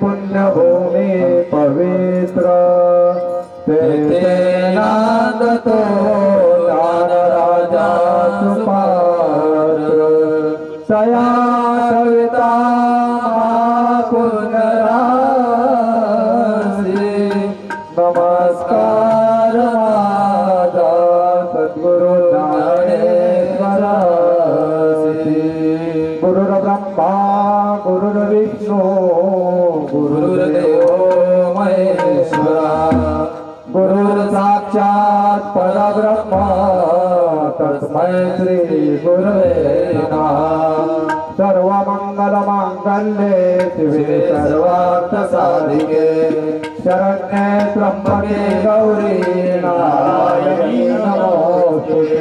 पुण्यभूमी पवित्र तेथे नांदतो ज्ञानराजा सुपात्र सया कविता पुण्यराशी नमस्कार माझा सद्गुरु ज्ञानेश्वरासी गुरुर्ब्रह्मा गुरुर्विष्णू गुरुर्देवो महेश्वरा गुरुर्साक्षात् परब्रह्म तस्मै श्री गुरवे नमः सर्वमंगलमांगल्ये शिवे सर्वार्थसाधिके शरण्ये त्र्यंबके गौरी नारायणी नमोस्तुते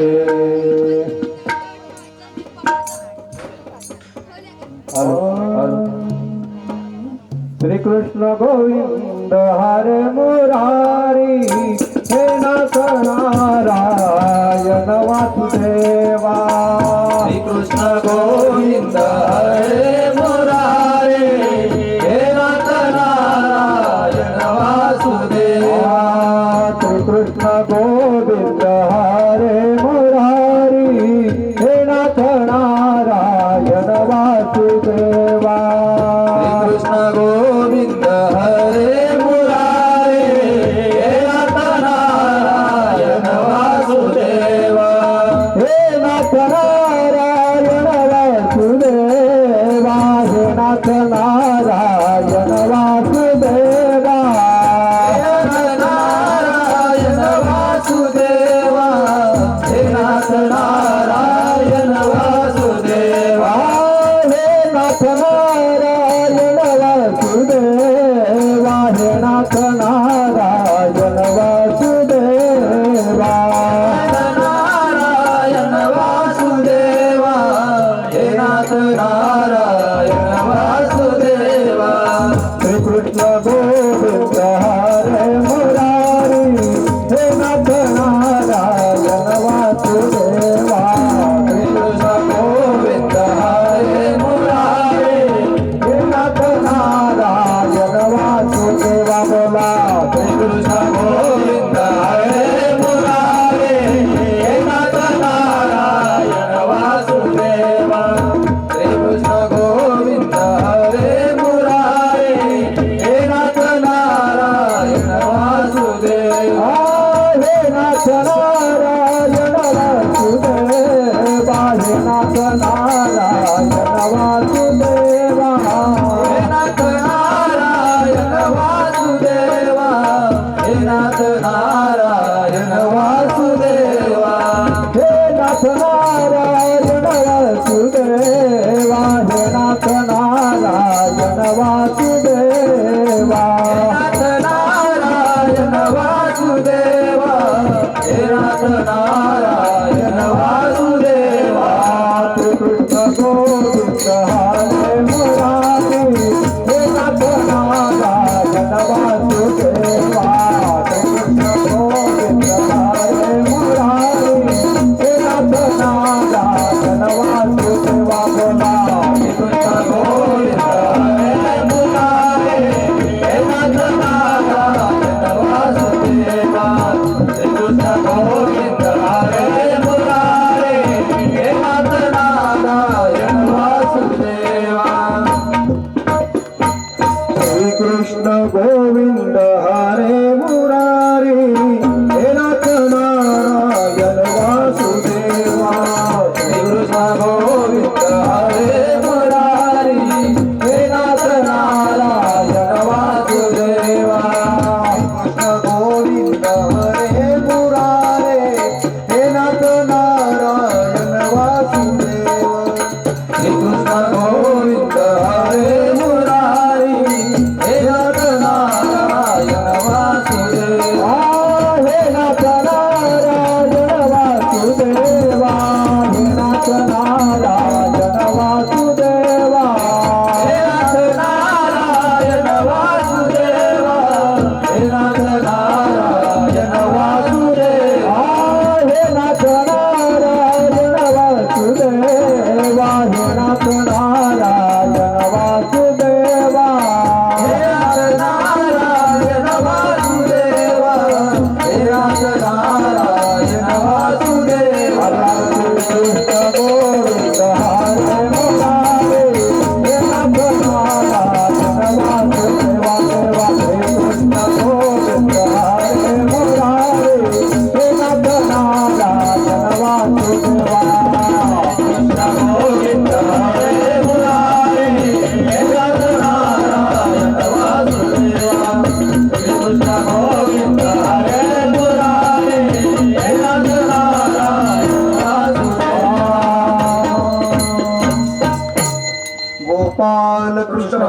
श्री कृष्ण गोविंद हरे मुरारी हे नाथ नारायण वासुदेवा श्री कृष्ण गोविंद हरे मुरारे हे नाथ नारायण वासुदेवा श्री कृष्ण गोविंद हरे मुरारी हे नाथ नारायण वासुदेवा कृष्ण गोविंद हरे मुरारे हे नाथ नारायण वासुदेवा हे नाथ नारायण वासुदेवा हे नाथ नारायण वासुदेवा हे नाथ नारायण वासुदेवा हे नाथ नारायण वासुदेवा हे नाथ नारायण वासुदेवा हे नाथ नारायण वासुदेवा नारायण वासुदेवा हे नाथ नारायण वासुदेवा श्री कृष्ण गोविंद हरे मुरारी हे नाथ नारायण वासुदेवा श्री कृष्ण गोविंद हरे मुरारे हे नाथ नारायण वासुदेवा बोला श्री कृष्ण गोविंद हरे मुरारे हे नाथ नारायण वासुदेवा श्री कृष्ण गोविंद हरे मुरारे हे नाथ नारायण वासुदेवा हे नाथ नारायण वासुदेवा हे नाथ नारायण वासुदेवा हे नाथ नारायण वासुदेवा हे नाथ नारायण वासुदेवा हे नाथ नारायण वासुदेवा हे नाथ नारायण वासुदेवा नाथ नारायण वासुदेवा हे नाथ नारायण वासुदेवा श्री कृष्ण गोविंद हरे मुरारी हे नाथ नारायण वासुदेवा श्री कृष्ण गोविंद हरे मुरारी हे नाथ नारायण वासुदेवा बोला कृष्ण गोविंद हरे मुरारे हे नाथ नारायण वासुदेवा श्री कृष्ण गोविंद हरे मुरारे हे नाथ नारायण वासुदेवा श्री कृष्ण गोविंद हरे मुरारी हे नाथ नारायण वासुदेवा श्री कृष्ण गोविंद हरे मुरारी हे नाथ नारायण वासुदेवा कृष्ण गोविंद हरे मुरारे हे नाथ नारायण वासुदेवा श्री कृष्ण गोविंद हरे मुरारी हे नाथ नारायण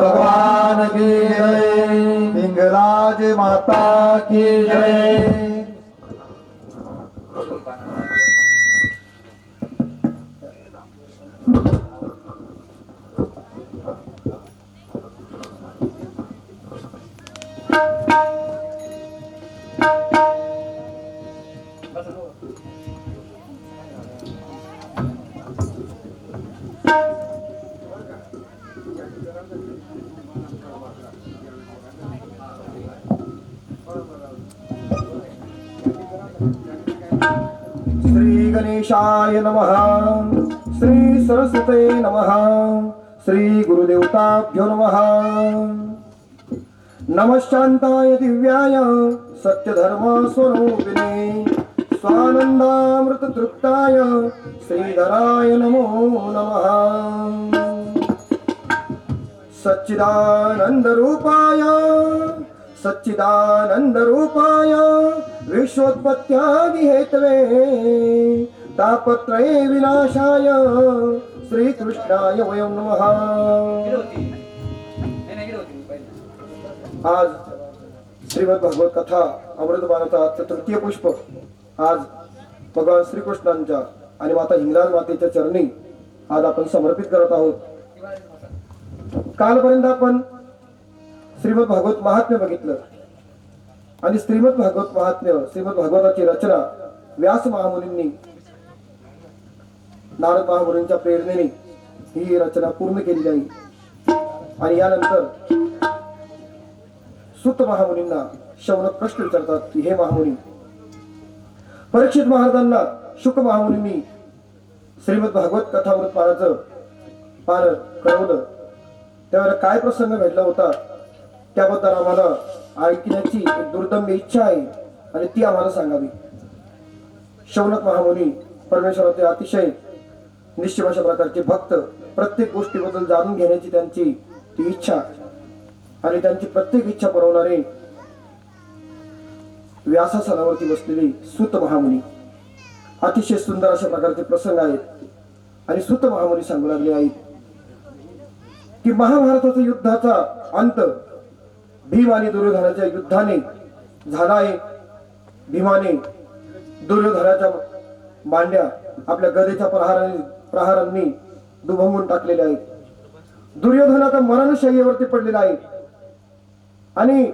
भगवान की जय, हिंगलाज माता की जय. श्री गणेशाय नमः. श्री सरस्वते नमः. श्री गुरुदेवताभ्यो नमः. नमः दिव्याय सत्यधर्म स्वरूपिणे स्वानंदामृत तृप्ताय श्रीधराय नमो नमः. सच्चिदानंद रूपाय विश्वोत्पत्त्यादि हेतवे तापत्रये विनाशाय श्रीकृष्णाय वयं नमः. आज श्रीमद भागवत कथा अमृतबाणाचा तृतीय पुष्प आज भगवान श्रीकृष्णांच्या आणि माता हिंगलाज मातेच्या चरणी आज आपण समर्पित करत आहोत. कालपर्यंत आपण श्रीमद भागवत महात्म्य बघितलं आणि श्रीमद भागवत महात्म्य श्रीमद भागवताची रचना व्यास महामुनींनी नारद महामुनींच्या प्रेरणेने ही रचना पूर्ण केली आहे. आणि यानंतर सुत महामुनींना शौनक प्रश्न विचारतात की हे महामुनी, परीक्षित महाराजांना शुक महामुनींनी श्रीमद भागवत कथामृत पानाचं पान करवलं त्यावेळेला काय प्रसंग घडला होता त्याबद्दल आम्हाला ऐकण्याची एक दुर्दम्य इच्छा आहे आणि ती आम्हाला सांगावी. शौनक महामुनी परमेश्वराचे अतिशय निश्चय अशा प्रकारचे भक्त, प्रत्येक गोष्टीबद्दल जाणून घेण्याची त्यांची ती इच्छा आणि त्यांची प्रत्येक इच्छा पुरवणारे व्यासासनावरती बसलेले सूत महामुनी. अतिशय सुंदर अशा प्रकारचे प्रसंग आहेत आणि सूत महामुनी सांगू लागले आहेत की महाभारताचा युद्धाचा अंत भीम आणि दुर्योधनाच्या युद्धाने झाला आहे. भीमाने दुर्योधनाच्या मांड्या आपल्या गदेच्या प्रहारांनी दुभंगून टाकलेल्या आहेत. दुर्योधन आता मरणशय्येवरती पडलेला आहे आणि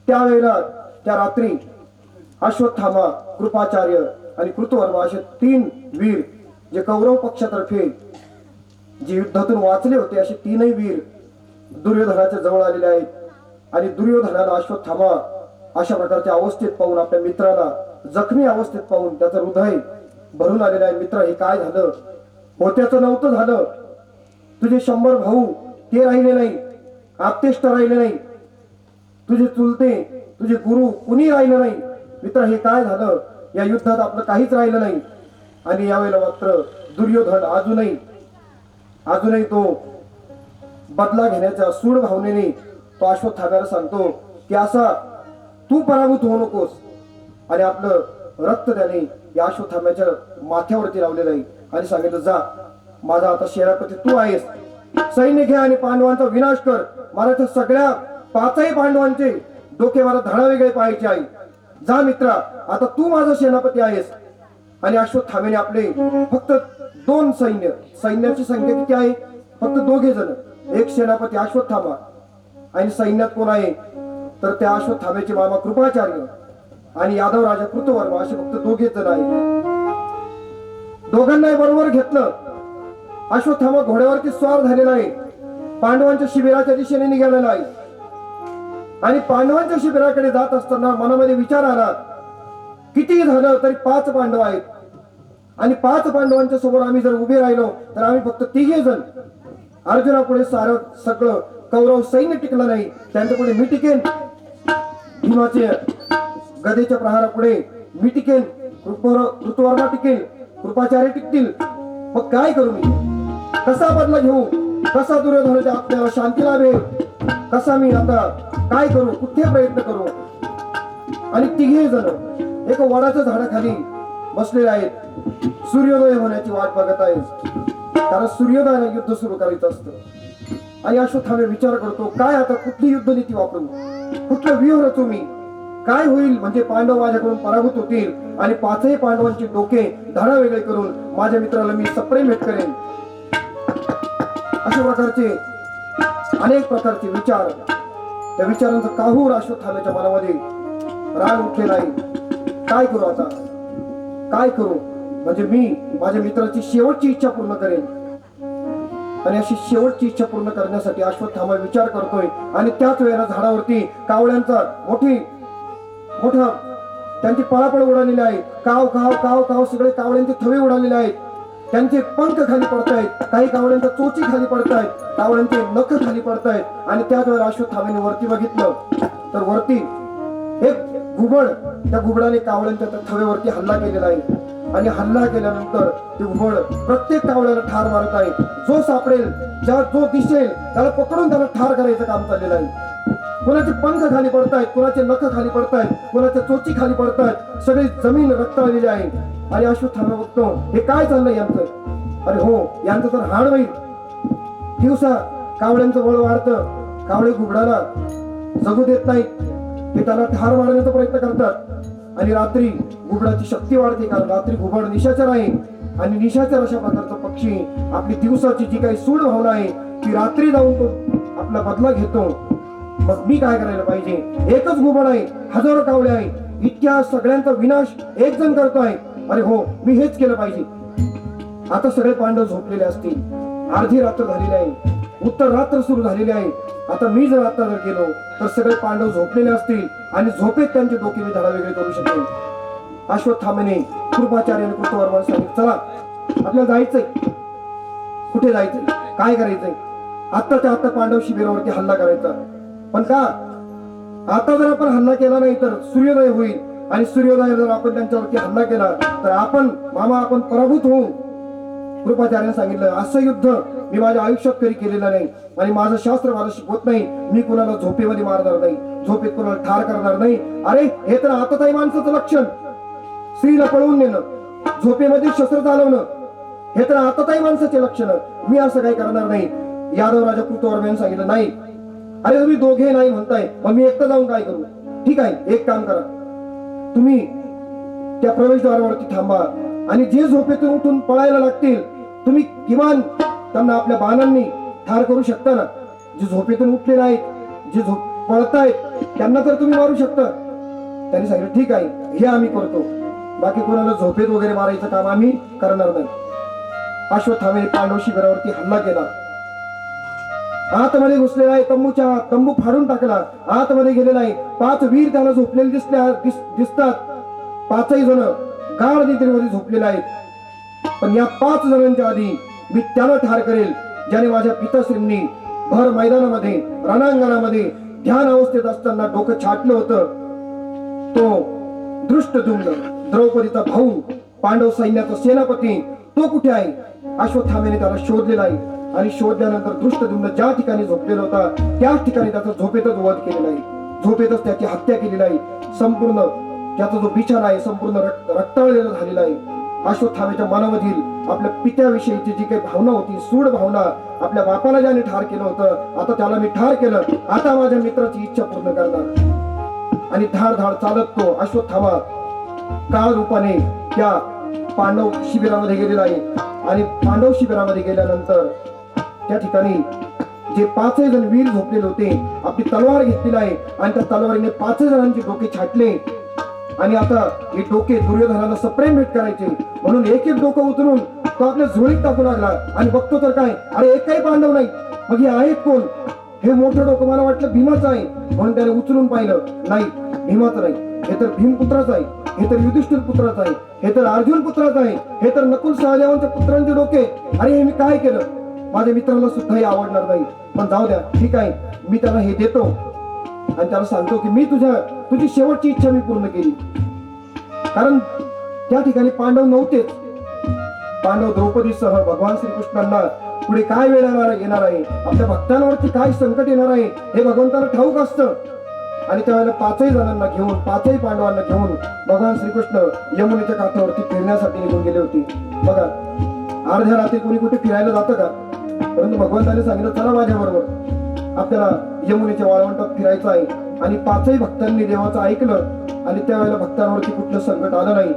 त्यावेळेला त्या रात्री अश्वत्थामा, कृपाचार्य आणि कृतवर्मा असे 3 वीर जे कौरव पक्षातर्फे जे युद्धातून वाचले होते असे 3ही वीर दुर्योधनाच्या जवळ आलेले आहेत. आणि दुर्योधनाला अश्वत्थामा अशा प्रकारच्या अवस्थेत पाहून, आपल्या मित्राला जखमी अवस्थेत पाहून त्याचं हृदय भरून आलेलं आहे. मित्र, हे काय झालं? होत्याचं नव्हतं झालं. तुझे 100 भाऊ ते राहिले नाही, आप्तेष्ट राहिले नाही, तुझे चुलते, तुझे गुरु कुणी राहिलं नाही. मित्र, हे काय झालं? या युद्धात आपलं काहीच राहिलं नाही. आणि यावेळेला मात्र दुर्योधन अजूनही तो बदला घेण्याच्या सूड भावनेने तो अश्वत्थाम्याला सांगतो की असा तू पराभूत होऊ नकोस. आणि आपलं रक्त त्याने या अश्वत्थाम्याच्या माथ्यावरती लावलेलं आहे आणि सांगितलं, जा, माझा आता सेनापती तू आहेस. सैन्य घे आणि पांडवांचा विनाश कर. मला त्या सगळ्या 5ही पांडवांचे डोके मला धडावेगळे पाहायचे आहे. जा मित्रा, आता तू माझा सेनापती आहेस. आणि अश्वत्थाम्याने आपले फक्त 2 सैन्याची संख्या किती आहे? फक्त 2 जण. एक सेनापती अश्वत्थामा आणि सैन्यात कोण आहे तर त्या अश्वत्थाम्याचे मामा कृपाचार्य आणि यादव राजा कृतवर्मा असे फक्त 2 जण आहेत. दोघांनाही बरोबर घेतलं. अश्वत्थामा घोड्यावरती स्वार झालेला आहे. पांडवांच्या शिबिराच्या दिशेने निघालेला आहे. आणि पांडवांच्या शिबिराकडे जात असताना मनामध्ये विचार आला, किती झालं तरी 5 पांडव आहेत आणि 5 पांडवांच्या समोर आम्ही जर उभे राहिलो तर आम्ही फक्त 3 जण. अर्जुनापुढे सगळं कौरव सैन्य टिकलं नाही, त्यांच्यापुढे मी टिकेन. भीमाचे गदेच्या प्रहारापुढे मी टिकेन, कृतवर्मा टिकेल, कृपाचार्य टिकतील. मग काय करू मी? कसा बदला घेऊ? कसा दुर्योधनाच्या आपल्याला शांती लाभेल? कसा मी आता काय करू? कुठे प्रयत्न करू? आणि 3 जण एक वडाच्या झाडाखाली बसलेले आहेत. सूर्योदय होण्याची वाट बघत आहेत, कारण सूर्योदयाला युद्ध सुरू करायचं असतं. आणि अश्वत्थामे विचार करतो, काय आता कुठली युद्धनीती वापरू, कुठलं व्यूह रचू मी, काय होईल म्हणजे पांडव माझ्याकडून पराभूत होतील आणि पाचही पांडवांचे डोके धडावेगळे करून माझ्या मित्राला मी सप्रेम भेट करेन. अशा प्रकारचे अनेक प्रकारचे विचार, त्या विचारांचा काहूर अश्वत्थाम्याच्या मनामध्ये राग उठलेला आहे. काय करू आता, काय करू, म्हणजे मी माझ्या मित्राची शेवटची इच्छा पूर्ण करेन. आणि अशी शेवटची इच्छा पूर्ण करण्यासाठी अश्वत्थामा विचार करतोय. आणि त्याच वेळेला झाडावरती कावळ्यांचा मोठा त्यांची पळापळ उडालेली आहे. काव काव काव काव सगळे कावळ्यांचे थवे उडालेले आहेत. त्यांचे पंख खाली पडतायत, काही कावळ्यांच्या चोची खाली पडतायत, कावळ्यांचे नख खाली पडतायत. आणि त्याच वेळेला अश्वत्थामाने वरती बघितलं तर वरती एक घुबड, त्या घुबडाने कावळ्यांच्या त्या थवेवरती हल्ला केलेला आहे. आणि हल्ला केल्यानंतर ते घुबड प्रत्येक कावळ्याला ठार मारत आहे. जो सापडेल, जो दिसेल त्याला पकडून त्याला ठार करायचं काम चाललेलं आहे. कोणाचे पंख खाली पडतायत, कोणाचे नख खाली पडतायत, कोणाच्या चोची खाली पडतायत, सगळी जमीन रक्ताळलेली आहे. आणि अश्वत्थामा बघतो, हे काय चाललंय यांचं, अरे हो यांचं तर हाड होईल. दिवसा कावळ्यांचं बळ वाढतं, कावळे घुबडाला जगू देत नाहीत, ते त्याला ठार मारण्याचा प्रयत्न करतात. आणि रात्री घुबडाची शक्ती वाढते, कारण रात्री घुबड निशाचर आहे. आणि निशाचर अशा प्रकारचा पक्षी आपली दिवसाची जी काही सूड भावना आहे ती रात्री जाऊन तो आपला बदला घेतो. मग मी काय करायला पाहिजे, एकच घुबड आहे, हजारो कावळे आहे, इतक्या सगळ्यांचा विनाश एक जण करतोय, अरे हो मी हेच केलं पाहिजे. आता सगळे पांडव झोपलेले असतील, अर्धी रात्र झालेली आहे, उत्तर रात्र सुरू झालेली आहे. आता मी जर आता जर गेलो तर सगळे पांडव झोपलेले असतील आणि झोपेत त्यांचे डोके मी धडा वेगळे करू शकेल. अश्वत्थाम्याने कृपाचार्याने कृतवर्माला सांगितलं, चला आपल्याला जायचंय. कुठे जायचंय, काय करायचंय, आत्ताच्या आत्ता पांडव शिबिरावरती हल्ला करायचा. पण का, आता जर आपण हल्ला केला नाही तर सूर्योदय होईल, आणि सूर्योदय जर आपण त्यांच्यावरती हल्ला केला तर आपण पराभूत होऊ. कृपाचार्याने सांगितलं, असं युद्ध मी माझ्या आयुष्यात कधी केलेलं नाही, आणि माझं शास्त्र मला शिकवत नाही, मी कुणाला झोपेमध्ये मारणार नाही, झोपेत कुणाला ठार करणार नाही. अरे हे तर आताताई माणसाचं लक्षण, स्त्रीला पळवून नेणं, झोपेमध्ये शस्त्र चालवणं, हे तर आताताई माणसाचे लक्षण. मी असं काही करणार नाही. यादव राजा कृतवर्माने सांगितलं, नाही, अरे तुम्ही दोघे नाही म्हणताय, मग मी एकटा जाऊन काय करू. ठीक आहे, एक काम करा, तुम्ही त्या प्रवेशद्वारावरती थांबा, आणि जे झोपेतून उठून पळायला लागतील तुम्ही किमान त्यांना आपल्या बाणांनी ठार करू शकता ना. जे झोपेतून उठलेले आहेत, जे पळतायत त्यांना तर तुम्ही मारू शकता. त्यांनी सांगितलं, ठीक आहे, हे आम्ही करतो, बाकी कोणाला झोपेत वगैरे मारायचं काम आम्ही करणार नाही. अश्वत्थाम्याने पांडव शिबिरावरती हल्ला केला. आतमध्ये घुसलेला आहे, तंबू फाडून टाकला, आतमध्ये गेलेला आहे. 5 वीर त्याला झोपलेले दिसतात. 5ही जण गाढ निद्रेमध्ये झोपलेले आहेत. पण या 5 जणांच्या आधी मी त्याला ठार करेल ज्याने माझ्या पिताश्रींनी भर मैदानामध्ये, रणांगणामध्ये ध्यान अवस्थेत असताना डोकं छाटलं होतं. तो दृष्टद्युम्न, द्रौपदीचा भाऊ, पांडव सैन्याचा सेनापती, तो कुठे आहे. अश्वत्थाम्याने त्याला शोधलेला आहे, आणि शोधल्यानंतर दृष्टद्युम्न ज्या ठिकाणी झोपलेला होता त्याच ठिकाणी त्याचा झोपेतच वध केलेला आहे, झोपेतच त्याची हत्या केलेली आहे. संपूर्ण त्याचा जो बिछाना आहे संपूर्ण रक्ताळलेला झालेला आहे. अश्वत्थाम्याच्या मनामधील आपल्या पित्याविषयीची जी काही भावना होती, सूड भावना, आपल्या बापाला ज्याने ठार केलं होतं, आता त्याला मी ठार केलं, आता माझ्या मित्राची इच्छा पूर्ण करणार. आणि धाड धाड चालत तो अश्वत्थामा काळ रूपाने त्या पांडव शिबिरामध्ये गेलेला आहे. आणि पांडव शिबिरामध्ये गेल्यानंतर त्या ठिकाणी जे 5 जण वीर झोपलेले होते, आपली तलवार घेतलेली आहे, आणि त्या तलवारीने 5 जणांचे डोके छाटले. आणि आता हे डोके दुर्योधनाला सप्रेम भेट करायचे, म्हणून एक एक डोकं उचलून तो आपल्या झोळीत टाकू लागला. आणि बघतो तर काय, अरे एकही पांडव नाही, मग हे आहेत कोण. हे मोठं डोकं मला वाटलं भीमाचं आहे, म्हणून त्याने उचलून पाहिलं, नाही भीमाचं नाही, हे तर भीमपुत्राचं आहे, हे तर युधिष्ठिर पुत्राचं आहे, हे तर अर्जुन पुत्राचं आहे, हे तर नकुल सहदेवांच्या पुत्रांचे डोके. अरे हे मी काय केलं, माझ्या मित्राला सुद्धा हे आवडणार नाही, पण जाऊ द्या, ठीक आहे, मी त्याला हे देतो. आणि त्याला सांगतो की मी तुझी शेवटची इच्छा मी पूर्ण केली. कारण त्या ठिकाणी पांडव नव्हतेच. पांडव द्रौपदीसह भगवान श्रीकृष्णांना पुढे काय वेळ येणार आहे, आपल्या भक्तांवरती काय संकट येणार आहे हे भगवंताला ठाऊक असतं. आणि त्यावेळेला 5ही जणांना घेऊन, 5ही पांडवांना घेऊन भगवान श्रीकृष्ण यमुनेच्या काठावरती फिरण्यासाठी निघून गेले होते. बघा, अर्ध्या रात्री कोणी कुठे फिरायला जातं का. परंतु भगवंताने सांगितलं चला माझ्या बरोबर आपल्याला यमुनेच्या वाळवंटात फिरायचं आहे. आणि पाचही भक्तांनी देवाचं ऐकलं आणि त्यावेळेला भक्तांवरती कुठलं संकट आलं नाही.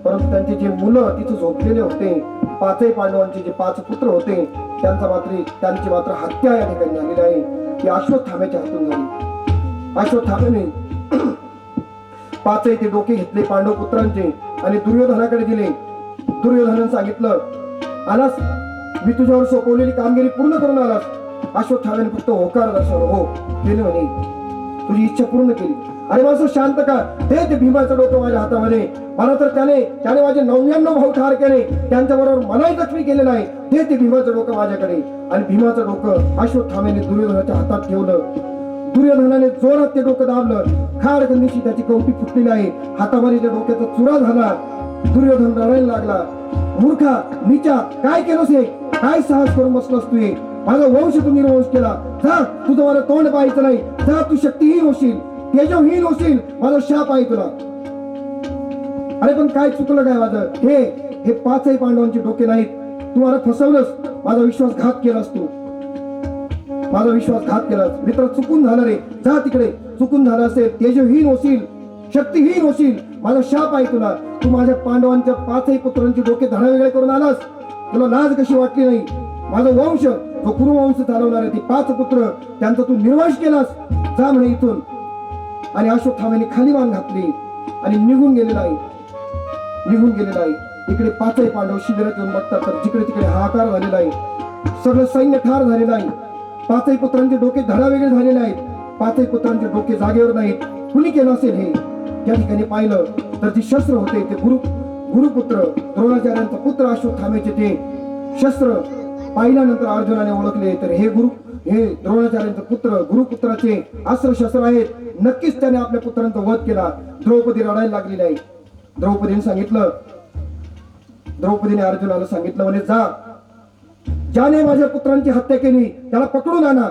परंतु त्यांचे जे मुलं तिथे झोपलेले होते, पाचही पांडवांचे जे 5 पुत्र होते, त्यांची मात्र हत्या या ठिकाणी झालेली आहे. ती अश्वत्थाम्याच्या हातून झाली. अश्वत्थाम्याने पाचही ते डोके घेतले पांडव पुत्रांचे आणि दुर्योधनाकडे दिले. दुर्योधनाने सांगितलं आलास, मी तुझ्यावर सोपवलेली कामगिरी पूर्ण करून आलास. अश्वत्थाम्याने फक्त होकार दर्शवलं, हो केले म्हणे, तुझी इच्छा पूर्ण केली. अरे माणसं शांत का, ते भीमाचं डोकं माझ्या हातामध्ये. मला तर त्याने माझे 99 भाऊ ठार केले, त्यांच्याबरोबर मलाही जखमी केलेलं आहे. ते भीमाचं डोकं माझ्याकडे. आणि भीमाचं डोकं अश्वत्थाम्याने दुर्योधनाच्या हातात ठेवलं. दुर्योधनाने जोरात ते डोकं दाबलं. खाडखंडीशी त्याची कवटी फुटलेली आहे. हातामध्ये त्या डोक्याचा चुरा झाला. दुर्योधन रडायला लागला, मूर्खा नीचा, काय केलंस हे? काय साहस करून बसलास तू? हे माझा वंश तू निर्वंश केला. जा, तुझं मला तोंड पाहायचं नाही. जा, तू शक्तीहीन होशील, तेजहीन होशील. माझा शाप आहे तुला. अरे पण काय चुकलं काय माझं? हे 5ही पांडवांचे डोके नाहीत. तू मला फसवलंस, माझा विश्वासघात केलास तू, माझा विश्वासघात केलास. मित्र चुकून झालं रे, जा तिकडे. चुकून झालं असेल, तेजहीन होशील, शक्तीहीन होशील. माझा शाप आहे तुला. तू माझ्या पांडवांच्या 5ही पुत्रांचे डोके धडावेगळे करून आलास. तुला लाज कशी वाटली नाही? माझा वंश, जो कुरुवंश चालवणार आहे, ते 5 पुत्र, त्यांचा तू निर्वाश केलास. जा म्हणे इथून. आणि अश्वत्थाम्याने खाली मान घातली आणि निघून गेलेला आहे. इकडे 5ही पांडव शिबिरात येऊन बघतात तर जिकडे तिकडे हाहाकार झालेला आहे. सगळं सैन्य ठार झालेलं आहे. 5ही पुत्रांचे डोके धडावेगळे झालेले आहेत. 5ही पुत्रांचे डोके जागेवर नाहीत. कुणी केलं असेल हे? त्या ठिकाणी पाहिलं तर जी शस्त्र होते ते गुरुपुत्र द्रोणाचार्यांचा पुत्र अश्वत्थाम्याचे ते शस्त्र पाहिल्यानंतर अर्जुनाने ओळखले तर हे द्रोणाचार्यांचे पुत्र गुरुपुत्राचे अस्त्र शस्त्र आहेत. नक्कीच त्याने आपल्या पुत्रांचा वध केला. द्रौपदी रडायला लागलेली आहे. द्रौपदीने अर्जुनाला सांगितलं म्हणे, जा, ज्याने माझ्या पुत्रांची हत्या केली त्याला पकडून आणा.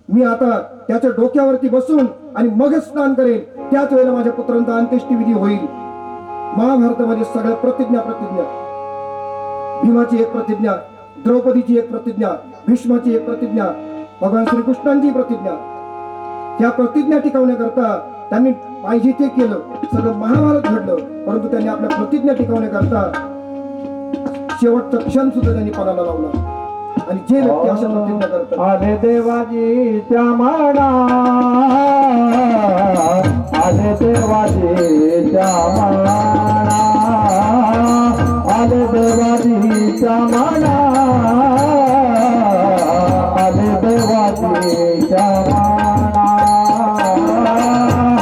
मी आता त्याच्या डोक्यावरती बसून आणि मगच स्नान करेन. त्याच वेळेला माझ्या पुत्रांचा अंत्येष्टिविधी होईल. महाभारतामध्ये सगळ्या प्रतिज्ञा, भीमाची एक प्रतिज्ञा, द्रौपदीची एक प्रतिज्ञा, भीष्माची एक प्रतिज्ञा, भगवान श्रीकृष्णांची प्रतिज्ञा. त्या प्रतिज्ञा टिकवण्याकरता त्यांनी पाहिजे ते केलं. सगळं महाभारत घडलं. परंतु त्यांनी आपल्या प्रतिज्ञा टिकवण्याकरता शेवटचा क्षण सुद्धा त्यांनी पणाला लावला. आणि जे व्यक्ती अशा प्रतिज्ञा करतात, आले देवाजीच्या माना, आले देवाजीच्या माना, आले देवाजीच्या माना, आले देवाजीच्या माना,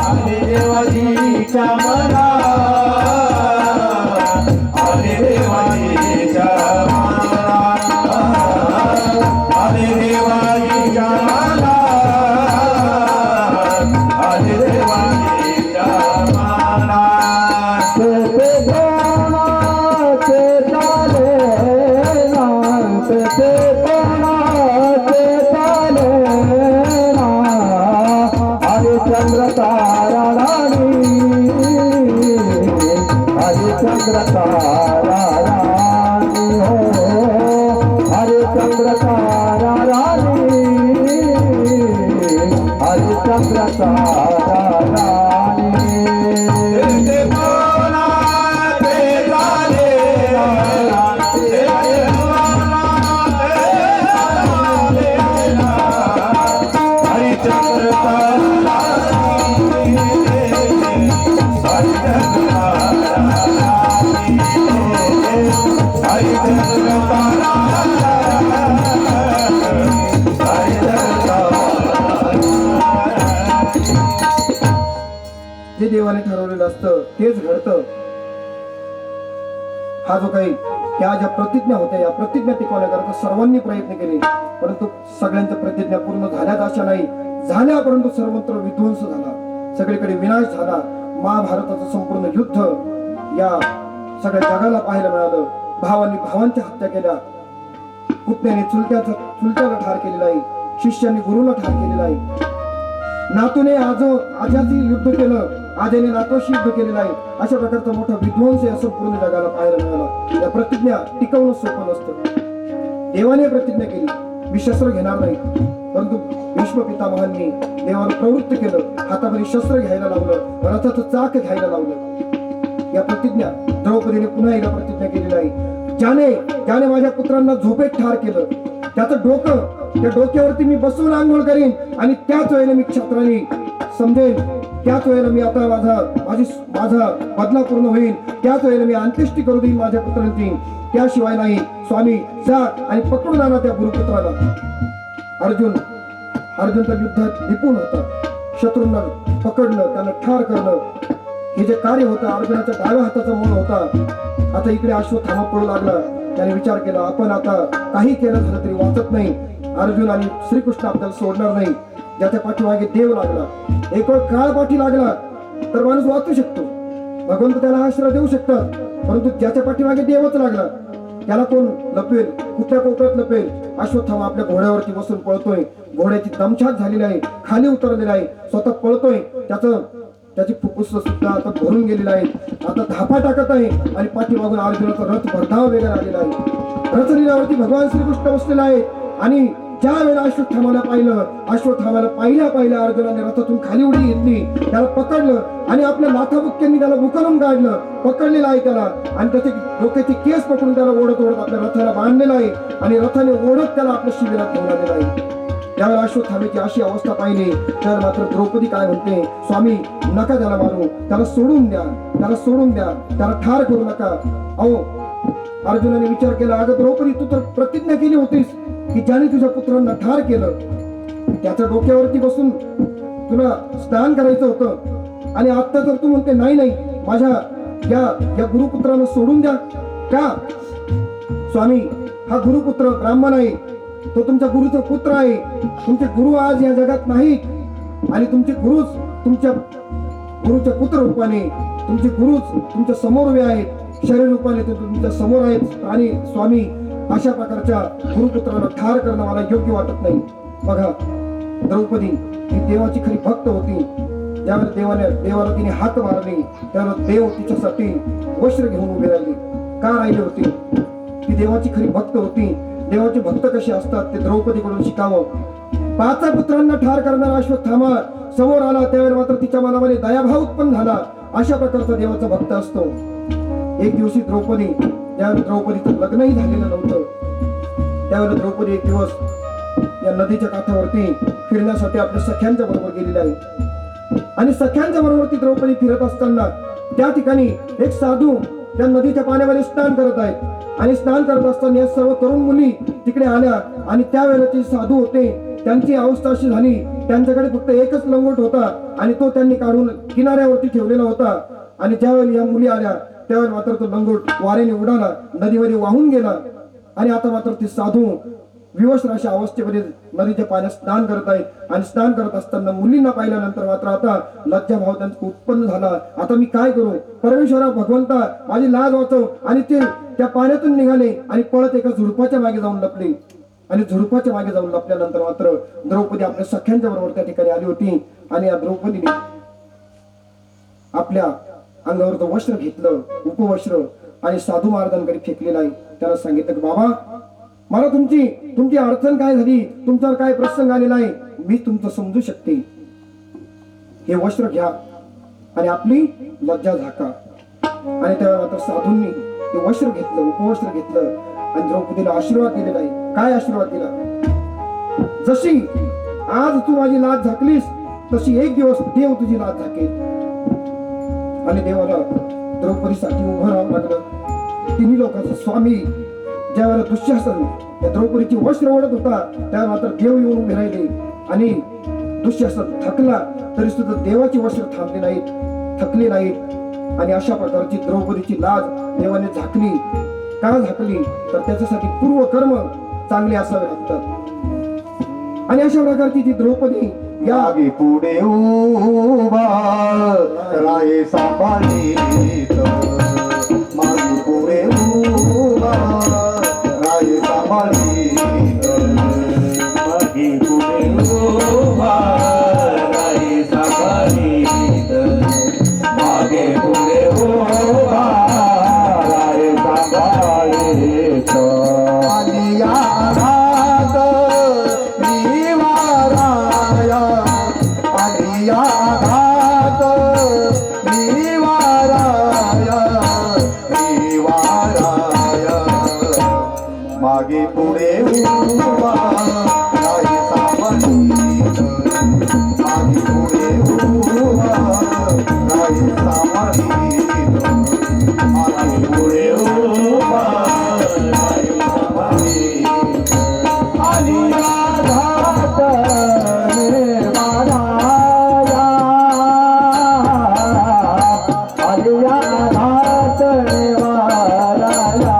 आले देवाजीच्या माना, आले देवाजीच्या माना, आले देवाजीच्या माना, आले देवाजीच्या माना. ते कोणा ते चाले ना, ते कोणा ते चाले ना, हरिचंद्र तारा राणी, हरिचंद्र तारा राणी हो, हरिचंद्र तारा राणी, हरिचंद्र तारा राणी. ते कोणा ते चाले ना, ते कोणा ते चाले ना, हरिचंद्र तारा राणी, हरिचंद्र तारा राणी, हरिचंद्र तारा जे देवाने ठरवलेलं असतं तेच घडतं. हा जो काही या ज्या प्रतिज्ञा होत्या, या प्रतिज्ञा टिकवण्याकरता सर्वांनी प्रयत्न केले. परंतु सगळ्यांच्या प्रतिज्ञा पूर्ण झाल्याच अशा नाही झाल्या. परंतु सर्वत्र विध्वंस झाला, सगळीकडे विनाश झाला. महाभारताचं संपूर्ण युद्ध या सगळ्या जगाला पाहायला मिळालं. भावांनी भावांच्या हत्या केल्या, पुतण्याने चुलत्याला ठार केलेला आहे, शिष्यांनी गुरुला ठार केलेला आहे, नातूने आजाची युद्ध केलं, आजाने नातवाशी युद्ध केलेलं आहे. अशा प्रकारचा मोठा विध्वंस या संपूर्ण जगाला पाहायला मिळाला. या प्रतिज्ञा टिकवणं सोपं नसतं. देवाने प्रतिज्ञा केली, मी शस्त्र घेणार नाही. परंतु भीष्म पितामहांनी देवाला प्रवृत्त केलं, हातामध्ये शस्त्र घ्यायला लावलं, रथाचं चाक घ्यायला लावलं. या प्रतिज्ञा द्रौपदीने पुन्हा एकदा प्रतिज्ञा केलेली आहे. ज्याने माझ्या पुत्रांना झोपेत ठार केलं, त्याचं डोकं, त्या डोक्यावरती मी बसून आंघोळ करीन आणि त्याच वेळेला मी क्षत्राने समजेन, त्याच वेळेला मी आता माझा बदला पूर्ण होईल, त्याच वेळेला मी अंत्येष्टी करू देईन माझ्या पुत्रांची. त्याशिवाय नाही. स्वामी जा आणि पकडून आणा त्या गुरुपुत्राला. अर्जुन तर युद्धात निपुण होता. शत्रूंना पकडणं, त्यांना ठार करणं हे जे कार्य होतं अर्जुनाच्या डाव्या हाताचा मोल होता. आता इकडे अश्वत्थामा पळू लागला. त्याने विचार केला, आपण आता काही केलं झालं तरी वाचत नाही. अर्जुन आणि श्रीकृष्ण आपल्याला सोडणार नाही. ज्याच्या पाठीमागे देव लागला, एक वेळ काळ पाठी लागला तर माणूस वाचू शकतो, भगवंत त्याला आश्रय देऊ शकतात. परंतु ज्याच्या पाठीमागे देवच लागला त्याला कोण लपवेल, कुठल्या कोपऱ्यात लपवेल. अश्वत्थामा आपल्या घोड्यावरती बसून पळतोय. घोड्याची दमछाक झालेली आहे, खाली उतरलेला आहे, स्वतः पळतोय. त्याची फुफ्फुस सुद्धा आता भरून गेलेली आहेत. आता धापा टाकत आहे आणि पाठीमागून अर्जुनाचा रथ भरधाव वेगाने आलेला आहे. रथलीलावरती भगवान श्रीकृष्ण बसलेला आहे आणि ज्या वेळेला अश्वत्थामाला पाहिल्या अर्जुनाने रथातून खाली उडी घेतली, त्याला पकडलं आणि आपल्या लाथाबुक्क्यांनी त्याला मुकरून काढलं. पकडलेला आहे त्याला आणि त्याचे डोक्याचे केस पकडून त्याला ओढत आपल्या रथाला बांधलेला आहे आणि रथाने ओढत त्याला आपल्या शिबिरात घेऊन आलेला आहे. त्यावेळेला अश्वत्थामेची अशी अवस्था पाहिली तर मात्र द्रौपदी काय म्हणते, स्वामी नका त्याला मारू, त्याला सोडून द्या, त्याला ठार करू नका. अहो अर्जुनाने विचार केला, अगं द्रौपदी तू तर प्रतिज्ञा केली होतीस की ज्याने तुझ्या पुत्रांना ठार केलं त्याच्या डोक्यावरती बसून तुला स्नान करायचं होतं आणि आता तर तू म्हणते नाही माझ्या या गुरुपुत्राला सोडून द्या का? स्वामी हा गुरुपुत्र ब्राह्मण आहे, तो तुमच्या गुरुचा पुत्र आहे. तुमचे गुरु आज या जगात नाहीत आणि तुमचे गुरुच तुमच्या गुरुच्या पुत्र रूपाने, तुमचे गुरुच तुमच्या समोर उभे आहेत, शरीर रूपाने ते तुमच्या समोर आहेत. आणि स्वामी अशा प्रकारच्या गुरुपुत्राला ठार करणं मला योग्य वाटत नाही. बघा द्रौपदी ही देवाची खरी भक्त होती. ज्यावेळेला देवाला तिने हात मारली त्यावेळेला देव तिच्यासाठी वस्त्र घेऊन उभे राहिले. का राहिले होते? ती देवाची खरी भक्त होती. देवाचे भक्त कसे असतात ते द्रौपदीकडून शिकावं. 5 पुत्रांना ठार करणारा अश्वत्थामा समोर आला त्यावेळेला मात्र तिच्या मनामध्ये दयाभाव उत्पन्न झाला. अशा प्रकारचा देवाचा भक्त असतो. एक दिवशी ज्यावेळेला द्रौपदीचं लग्नही झालेलं नव्हतं त्यावेळेला द्रौपदी एक दिवस या नदीच्या काठावरती फिरण्यासाठी आपल्या सख्यांच्या बरोबर गेलेली आहे आणि सख्यांच्या बरोबर ती द्रौपदी फिरत असताना त्या ठिकाणी एक साधू त्या नदीच्या पाण्यामध्ये स्नान करत आहेत आणि स्नान करत असताना या सर्व तरुण मुली तिकडे आल्या आणि त्यावेळेला ते साधू होते, त्यांची अवस्था अशी झाली, त्यांच्याकडे फक्त एकच लंगोट होता आणि तो त्यांनी काढून किनाऱ्यावरती ठेवलेला होता. आणि ज्यावेळी या मुली आल्या त्यावेळी मात्र तो लंगोट वाऱ्याने उडाला, नदीमध्ये वाहून गेला आणि आता मात्र ते साधू विवस्त्र अशा अवस्थेमध्ये नदीच्या पाण्यात स्नान करत आहेत आणि स्नान करत असताना मुलींना पाहिल्यानंतर मात्र आता लज्जाभाव त्यांचा उत्पन्न झाला. आता मी काय करू? परमेश्वरा भगवंता माझी लाज वाचव. आणि ते त्या पाण्यातून निघाले आणि पळत एका झुडपाच्या मागे जाऊन लपले आणि झुडपाच्या मागे जाऊन लपल्यानंतर मात्र द्रौपदी आपल्या सख्यांच्या बरोबर त्या ठिकाणी आली होती आणि या द्रौपदीने आपल्या अंगावरचं वस्त्र घेतलं, उपवस्त्र, आणि साधू महाराजांकडे फेकलेलं आहे. त्याला सांगितलं की बाबा मला तुमची अडचण काय झाली, तुमच्यावर काय प्रसंग आलेला आहे, मी तुमचं समजू शकते. हे वस्त्र घ्या आणि आपली लज्जा झाका. आणि त्यावेळेला मात्र साधूंनी ते वस्त्र घेतलं, उपवस्त्र घेतलं आणि द्रौपदीला आशीर्वाद दिलेला आहे. काय आशीर्वाद दिला? जशी आज तू माझी लाज झाकलीस तशी एक दिवस देव तुझी लाज झाकेल. आणि देवाला द्रौपदीसाठी उभं राहावं लागलं. तिन्ही लोकांचा स्वामी ज्यावेळेला दुःशासन या द्रौपदीची वस्त्र ओढत होता त्यावेळेला मात्र देव येऊन उभे राहिले आणि दुःशासन थकला तरी सुद्धा देवाची वस्त्र थांबले नाहीत, थकले नाहीत. आणि अशा प्रकारची द्रौपदीची लाज देवाने झाकली. का झाकली? तर त्याच्यासाठी पूर्वकर्म चांगले असावे लागतात. आणि अशा प्रकारची जी द्रौपदी या मागे पुढे उभा राये सांभाळीत, मागे पुढे उभा राये सांभाळीत, मागे पुढे उभा राये सांभाळीत, मागे पुढे उभा राये सांभाळीत. आणि या रात माझी पुढे उभा राही सांभाळीत माझी पुढे उभा राही सांभाळीत आली राधात वाराया आली राधात वाराया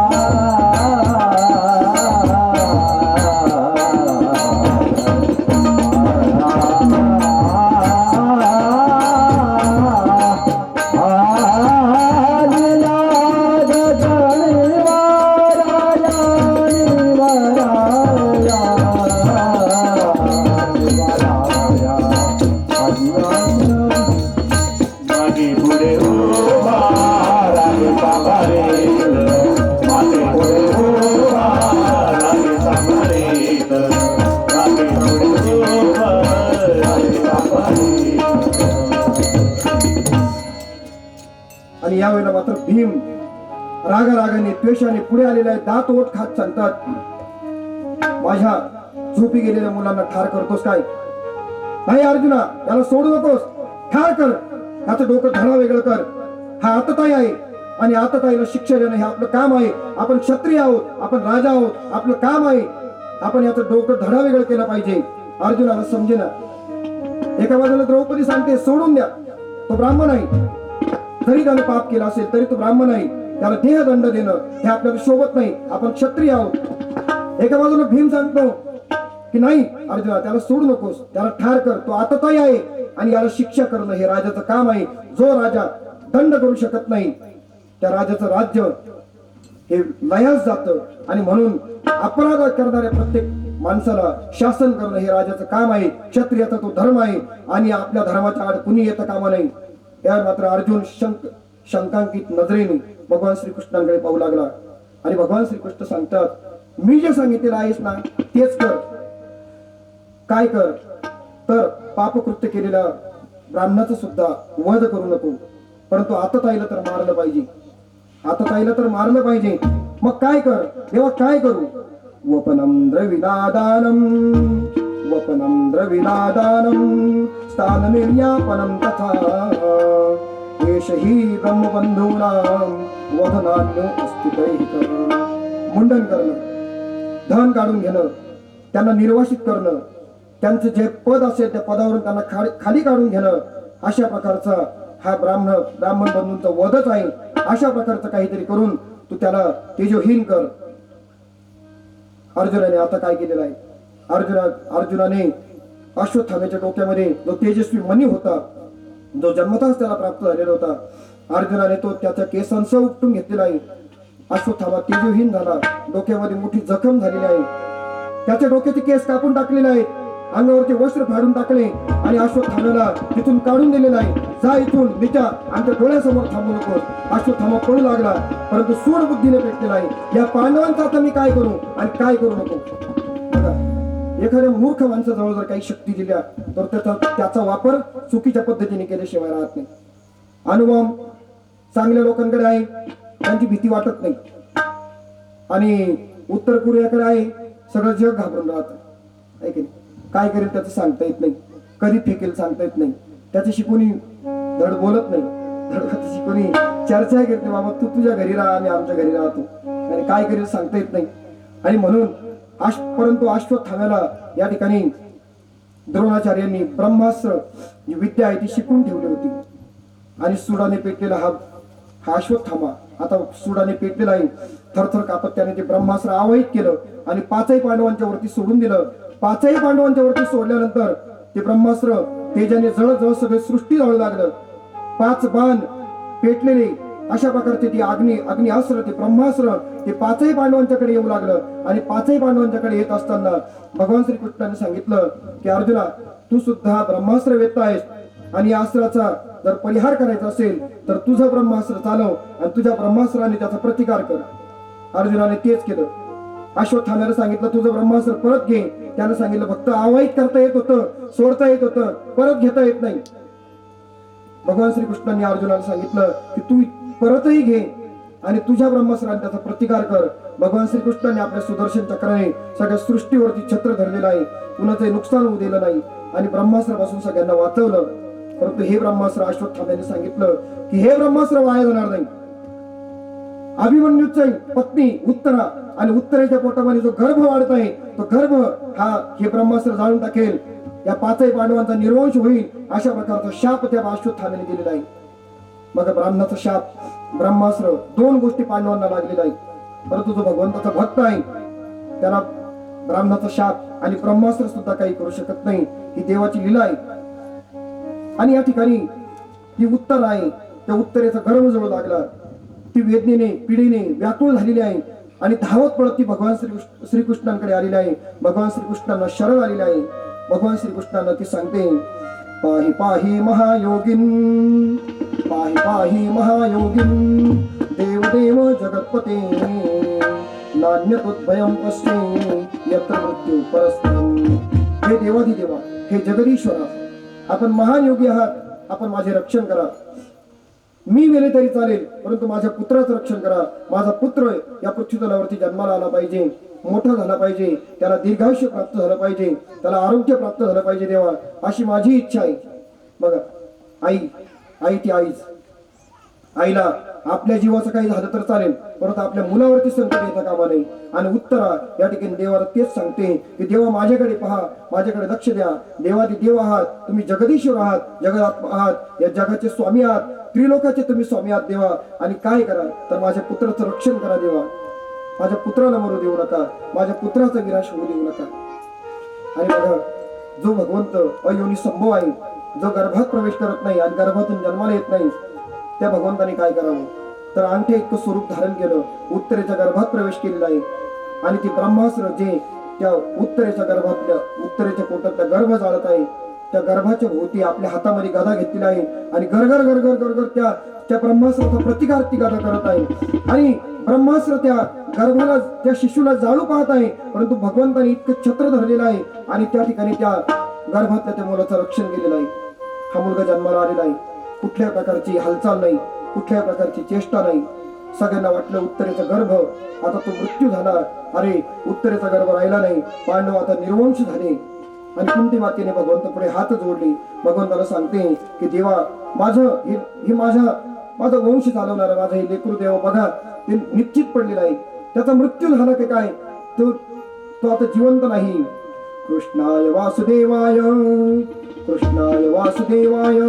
माझी पुढे उभा राही सांभाळीत माझी पुढे उभा राही सांभाळीत माझी पुढे उभा राही सांभाळीत. आणि यावेळेला मात्र भीम रागाने द्वेषाने पुढे आलेले आहे. दात ओठ खात सांगतात, माझ्या झोपी गेलेल्या मुलांना ठार करतोस काय? नाही अर्जुना, त्याला सोडू नकोस, ठार कर. त्याचं डोकं धडा वेगळं कर. हा आतताई आहे आणि आतताईला शिक्षा देणं हे आपलं काम आहे. आपण क्षत्रिय आहोत, आपण राजा आहोत, आपलं काम आहे. आपण याचं डोकं धडा वेगळं केलं पाहिजे. अर्जुनाला समजेना. एका बाजूला द्रौपदी सांगते सोडून द्या, तो ब्राह्मण आहे, जरी त्याने पाप केलं असेल तरी तो ब्राह्मण आहे, त्याला देहदंड देणं हे आपल्याला शोभत नाही, आपण क्षत्रिय आहोत. एका बाजूला भीम सांगतो की नाही अर्जुना, त्याला सोडू नकोस, त्याला ठार कर, तो आतताई आहे आणि याला शिक्षा करणं हे राजाचं काम आहे. जो राजा दंड करू शकत नाही त्या राजाचं राज्य हे लयास जातं आणि म्हणून अपराध करणाऱ्या प्रत्येक माणसाला शासन करणं हे राजाचं काम आहे. क्षत्रियाचा तो धर्म आहे आणि आपल्या धर्माच्या आड कुणी येतं कामा नाही. या मात्र अर्जुन शंकांकित नजरेने भगवान श्रीकृष्णांकडे पाहू लागला आणि भगवान श्रीकृष्ण सांगतात, मी जे सांगितलेलं आहेस ना तेच कर. काय कर तर पापकृत्य केलेल्या ब्राह्मणाचं सुद्धा वध करू नको, परंतु आतताईला तर मारलं पाहिजे, आतताईला तर मारलं पाहिजे. मग काय कर देवा, काय करू? वपनम द्रविनादानम स्थान निर्यापनम तथा एषही ब्रह्मबंधूनां वधनान्यो अस्तितैः. मुंडन करणं, धन काढून घेणं, त्यांना निर्वासित करणं, त्यांचं जे पद असेल त्या पदावरून त्यांना खाली काढून घेणं, अशा प्रकारचा हा ब्राह्मण बंधूंचा वधच आहे. अशा प्रकारचं काहीतरी करून तू त्याला तेजोहीन कर. अर्जुनाने आता काय केलेलं आहे? अर्जुनाने अश्वत्थाम्याच्या डोक्यामध्ये जो तेजस्वी मणी होता, जो जन्मताच त्याला प्राप्त झालेला होता, अर्जुनाने तो त्याच्या केसांसह उपटून घेतलेला आहे. अश्वत्थामा तेजोहीन झाला, डोक्यामध्ये मोठी जखम झालेली आहे. त्याच्या डोक्याचे केस कापून टाकलेले आहेत, अंगावरचे वस्त्र फाडून टाकले आणि अश्वत्थाम्याला तिथून काढून दिलेला आहे. जा इथून निजा, आमच्या डोळ्यासमोर थांबू नकोस. अश्वत्थामा पळू लागला, परंतु सूड बुद्धीने पेटलेला आहे. या पांडवांचा आता मी काय करू आणि काय करू नको? बघा, एखाद्या मूर्ख माणसाजवळ जर काही शक्ती दिल्या तर त्याचा वापर चुकीच्या पद्धतीने केल्याशिवाय राहत नाही. अनुभव चांगल्या लोकांकडे आहे, त्यांची भीती वाटत नाही, आणि उत्तर कोरियाकडे आहे, सगळं जग घाबरून राहत आहे की नाही? काय करेल त्याचं सांगता येत नाही, कधी फेकेल सांगता येत नाही. त्याच्याशी कोणी धड बोलत नाही, धड त्याची कोणी चर्चा करत नाही. बाबा तू तुझ्या घरी राहा, आम्ही आमच्या घरी राहतो, आणि काय करेल सांगता येत नाही. आणि म्हणून परंतु अश्वत्थाम्याला या ठिकाणी द्रोणाचार्यांनी ब्रह्मास्त्र जी विद्या आहे ती शिकून ठेवली होती. आणि सुडाने पेटलेला हा अश्वत्थामा आता सुडाने पेटलेला आहे. थरथर कापत त्याने ते ब्रह्मास्त्र आवाहित केलं आणि पाचही पांडवांच्या वरती सोडून दिलं. पाचही पांडवांच्या वरती सोडल्यानंतर ते ब्रह्मास्त्र तेजाने जळजळ सगळे सृष्टी जाळू लागलं. 5 बाण पेटलेले अशा प्रकारचे ती अग्नी अस्त्र, ते ब्रह्मास्त्र ते पाचही पांडवांच्याकडे येऊ लागलं. आणि पाचही पांडवांच्याकडे येत असताना भगवान श्रीकृष्णाने सांगितलं की अर्जुना, तू सुद्धा ब्रह्मास्त्र वेत्त आहेस, आणि या अस्त्राचा जर परिहार करायचा असेल तर तुझं ब्रह्मास्त्र चालव आणि तुझ्या ब्रह्मास्त्राने त्याचा प्रतिकार कर. अर्जुनाने तेच केलं. अश्वत्थाम्याला सांगितलं तुझं ब्रह्मास्त्र परत घे. त्याने सांगितलं फक्त आवाहित करता येत होतं, सोडता येत होतं, परत घेता येत नाही. भगवान श्रीकृष्णांनी अर्जुनाला सांगितलं की तू परतही घे आणि तुझ्या ब्रह्मास्त्राने त्याचा प्रतिकार कर. भगवान श्रीकृष्णाने आपल्या सुदर्शन चक्राने सगळ्या सृष्टीवरती छत्र धरलेलं आहे, कुणाचंही नुकसान होऊ दिलं नाही. आणि ब्रह्मास्त्रापासून सगळ्यांना वाचवलं. परंतु हे ब्रह्मास्त्र अश्वत्थाम्याने सांगितलं की हे ब्रह्मास्त्र वाया जाणार नाही. अभिमन्यूची पत्नी उत्तरा आणि उत्तरेच्या पोटामध्ये जो गर्भ वाढत आहे तो गर्भ हा हे ब्रह्मास्त्र जाळून टाकेल. या पाचही पांडवांचा निर्वंश होईल अशा प्रकारचा शाप त्या अश्वत्थाम्याने दिलेला आहे. मग ब्राह्मणाचा शाप ब्रह्मास्त्र दोन गोष्टी पांडवांना लागलेल्या आहेत. परंतु जो भगवंताचा भक्त आहे त्याला ब्राह्मणाचा शाप आणि ब्रह्मास्त्र सुद्धा काही करू शकत नाही. ही देवाची लीला आहे. आणि या ठिकाणी ती उत्तर आहे त्या उत्तरेचा गर्भ जवळ लागला. ती वेदनेने पिढीने व्याकुळ झालेली आहे आणि धावत पडत ती भगवान श्रीकृष्णांकडे आलेली आहे. भगवान श्रीकृष्णांना शरण आलेली आहे. भगवान श्रीकृष्णांना ती सांगते, पाहि पाहि महायोगिन, पाहि पाहि महायोगिन, देव देव जगत्पते, नान्यतोद्भयं पश्ये यत्र मृत्यू परस्परं. हे देवाधिदेवा, हे जगदीश्वरा, आपण महान योगी आहात. आपण माझे रक्षण करा. मी मेले तरी चालेल परंतु माझ्या पुत्राचं रक्षण करा. माझा पुत्र या पृथ्वीतलावरती जन्माला आला पाहिजे, मोठा झाला पाहिजे, त्याला दीर्घायुष्य प्राप्त झालं पाहिजे, त्याला आरोग्य प्राप्त झालं पाहिजे देवा, अशी माझी इच्छा आहे. बघा आई ती आईच. आईला आपल्या जीवाचं काही झालं तर चालेल परंतु आपल्या मुलावरती संकट येता कामा नये. आणि उत्तरा या ठिकाणी देवाला तेच सांगते की देवा माझ्याकडे पहा, माझ्याकडे लक्ष द्या. देवादी देव आहात, तुम्ही जगदीश्वर आहात, जगदात्मा आहात, या जगाचे स्वामी आहात, त्रिलोकाचे तुम्ही स्वामी आहात देवा. आणि काय करा तर माझ्या पुत्राचं रक्षण करा देवा. माझ्या पुत्राला मरू देऊ नका, माझ्या पुत्राचा विनाश होऊ देऊ नका. आणि बघा जो भगवंत अयोनी संभव आहे, जो गर्भात प्रवेश करत नाही आणि गर्भातून जन्माला येत नाही, त्या भगवंताने काय करावं तर अंगठे इतकं स्वरूप धारण केलं, उत्तरेच्या गर्भात प्रवेश केलेला आहे. आणि ती ब्रह्मास्त्र जे त्या उत्तरेच्या गर्भातल्या उत्तरेच्या पोटातल्या गर्भ जाळत आहे त्या गर्भाच्या भोवती आपल्या हातामध्ये गदा घेतलेला आहे आणि गरगर गरगर गरगर त्या ब्रह्मास्त्राचा प्रतिकार ती गदा करत आहे. आणि ब्रह्मास्त्र त्या गर्भाला त्या शिशूला जाळू पाहत आहे परंतु भगवंताने इतकं छत्र धरलेलं आहे आणि त्या ठिकाणी त्या गर्भातल्या त्या मुलाचं रक्षण केलेलं आहे. हा मुलगा जन्माला आलेला आहे. कुठल्या प्रकारची हालचाल नाही, कुठल्या प्रकारची चेष्टा नाही. सगळ्यांना वाटलं उत्तरेचा गर्भ आता तो मृत्यू झाला. अरे उत्तरेचा गर्भ राहिला नाही, पांडव आता निर्वंश झाले. आणि कुंती मातेने भगवंत पुढे हात जोडले. भगवंताला सांगते की देवा माझं हे माझा वंश चालवणारा माझा हे लेकरू देवा बघा ते निश्चित पडलेला आहे. त्याचा मृत्यू झाला की काय तो आता जिवंत नाही. कृष्णाय वासुदेवाय, कृष्णाय वासुदेवाय,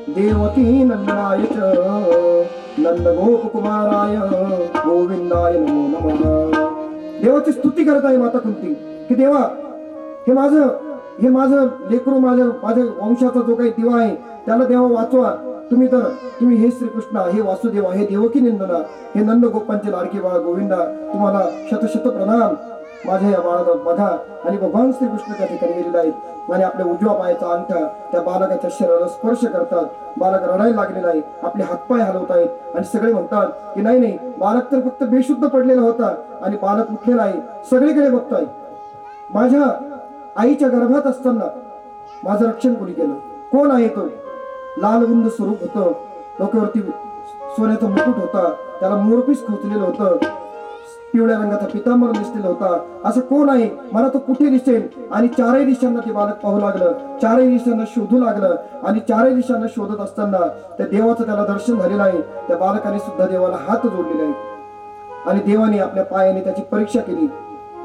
देवकी नंदनाय च, नंद गोपकुमाराय, गोविंदाय नमो नमः. देवाची स्तुती करत आहे माता कुंती की देवा हे माझं लेकरू माझ्या वंशाचा जो काही दिवा आहे त्याला देवा वाचवा. तुम्ही हे श्रीकृष्णा, हे वासुदेवा, हे देवकी नंदना, हे नंद गोपांचे लाडके बाळ गोविंदा, तुम्हाला शतशत प्रणाम. माझ्या या बाळाला बघा. आणि भगवान श्रीकृष्ण त्या ठिकाणी गेलेला आहे आणि आपल्या उजव्या पायाचा अंगठा त्या बालकाच्या शरीराला स्पर्श करतात. बालक रडायला लागलेला आहे, आपले हातपाय हलवत आहेत आणि सगळे म्हणतात की नाही बालक तर फक्त बेशुद्ध पडलेला होता आणि बालक उठलेला आहे. सगळीकडे बघतोय. माझ्या आईच्या गर्भात असताना माझं रक्षण कोणी केलं? कोण आहे तो? लाल उंद स्वरूप होतं, डोक्यावरती सोन्याचा मुकुट होता, त्याला मोरपीस खोचलेलं होतं, पिवळ्या रंगाचा पितांबर दिसलेला होता. असं कोण आहे? मला तो कुठे दिसेल? आणि चारही दिशांना ते बालक पाहू लागलं, चारही दिशांना शोधू लागलं. आणि चारही दिशांना शोधत असताना त्या देवाचं त्याला दर्शन झालेलं आहे. त्या बालकाने सुद्धा देवाला हात जोडलेला आहे आणि देवाने आपल्या पायाने त्याची परीक्षा केली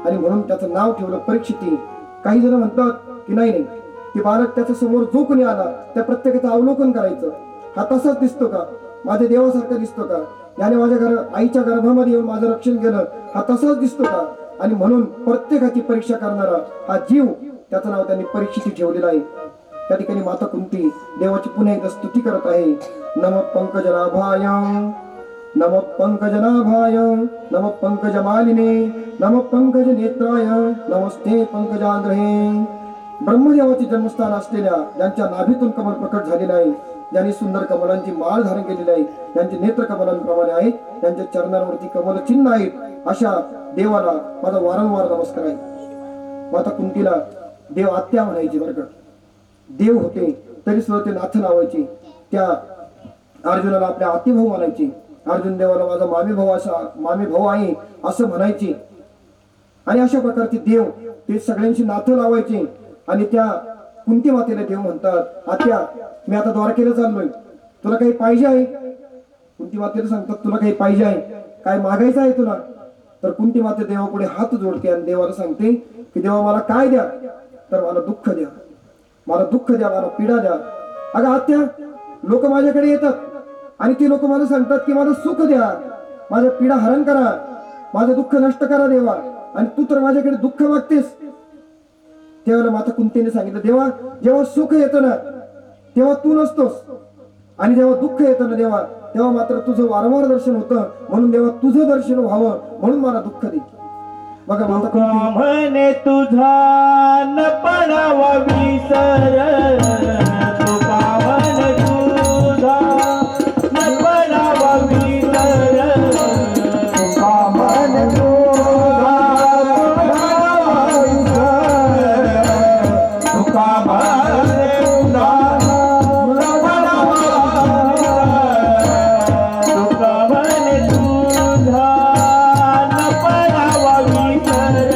आणि म्हणून त्याचं नाव ठेवलं परीक्षिती. काही जण म्हणतात की नाही की बालक त्याच्या समोर जो कोणी आला त्या प्रत्येकाचं अवलोकन करायचं. हा तसाच दिसतो का? माझ्या देवासारखा दिसतो का? याने माझ्या आईच्या गर्भामध्ये येऊन माझं रक्षण केलं, हा तसाच दिसतो का? आणि म्हणून प्रत्येकाची परीक्षा करणारा हा जीव, त्याचं नाव त्यांनी परीक्षिती ठेवलेलं आहे. त्या ठिकाणी माता कुंती देवाची पुन्हा एकदा स्तुती करत आहे. नमः पंकजनाभाय, नमः पंकजनाभाय, नमः पंकजमालिने, नमः पंकज नेत्राय, नमस्ते पंकजाग्रहे. ब्रह्मदेवाचे जन्मस्थान असलेल्या ज्यांच्या नाभीतून कमल प्रकट झालेलं आहे, ज्यांनी सुंदर कमलांची माळ धारण केलेली आहे, ज्यांचे नेत्र कमलांप्रमाणे आहेत, त्यांच्या चरणांवरती कमल चिन्ह आहेत, अशा देवाला माझा वारंवार नमस्कार आहे. माता कुंतीला देव आत्या म्हणायची बरं का. देव होते तरी सुद्धा ते नाथ लावायचे. त्या अर्जुनाला आपल्या आतीभाऊ म्हणायचे. अर्जुन देवाला माझा मामी भाऊ आहे असं म्हणायचे. आणि अशा प्रकारचे देव ते सगळ्यांशी नाथ लावायचे. आणि त्या कुंती मातेला देव म्हणतात, आत्या मी आता द्वारकेला चाललोय, तुला काही पाहिजे आहे? कुंती मातेला सांगतात, तुला काही पाहिजे आहे, काय मागायचं आहे तुला? तर कुंती माते देवापुढे हात जोडते आणि देवाला सांगते की देवा मला काय द्या? तर मला दुःख द्या, मला दुःख द्या, मला पीडा द्या. अगं आत्या, लोक माझ्याकडे येतात आणि ती लोक मला सांगतात की मला सुख द्या, माझ्या पीडा हरण करा, माझं दुःख नष्ट करा देवा, आणि तू तर माझ्याकडे दुःख मागतेस. त्यावेळेला माता कुंतीने सांगितलं, देवा जेव्हा सुख येतं ना तेव्हा तू नसतोस, आणि जेव्हा दुःख येतं ना देवा तेव्हा मात्र तुझं वारंवार दर्शन होतं, म्हणून देवा तुझं दर्शन व्हावं म्हणून मला दुःख दे. बघा माता कुंती म्हणे तुझा न पडावा विसर, तुका म्हणे तुझा न पडावा विसर, तुका म्हणे तुझा न पडावा विसर, तुका म्हणे तुझा न पडावा विसर, तुका म्हणे तुझा न पडावा विसर,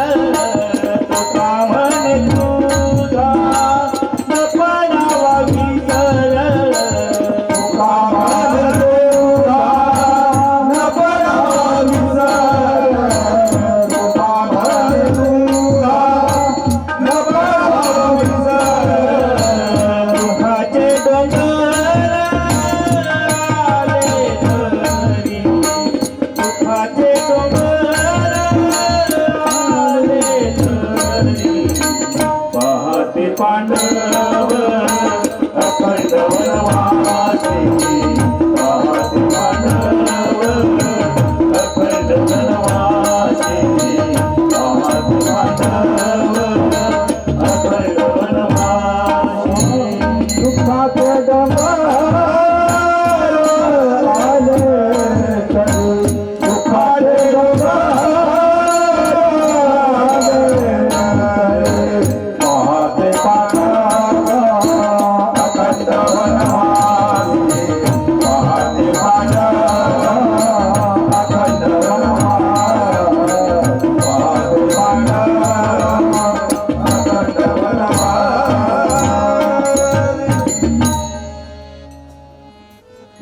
तुका म्हणे तुझा न पडावा विसर, तुका म्हणे तुझा न पडावा विसर, तुका म्हणे तुझा न पडावा विसर. दुःखाचे डोंगर आले तरी, दुःखाचे डोंगर आले तरी, पाहते पांडव अखंड वनवासी, पाहते पांडव अखंड वनवासी, पाहते पांडव अखंड वनवासी. दुःखाचे डोंगर आले तरी, दुःखाचे डोंगर आले तरी, पाहते पांडव अखंड वनवासी, पाहते पांडव अखंड वनवासी, पाहते पांडव अखंड वनवासी.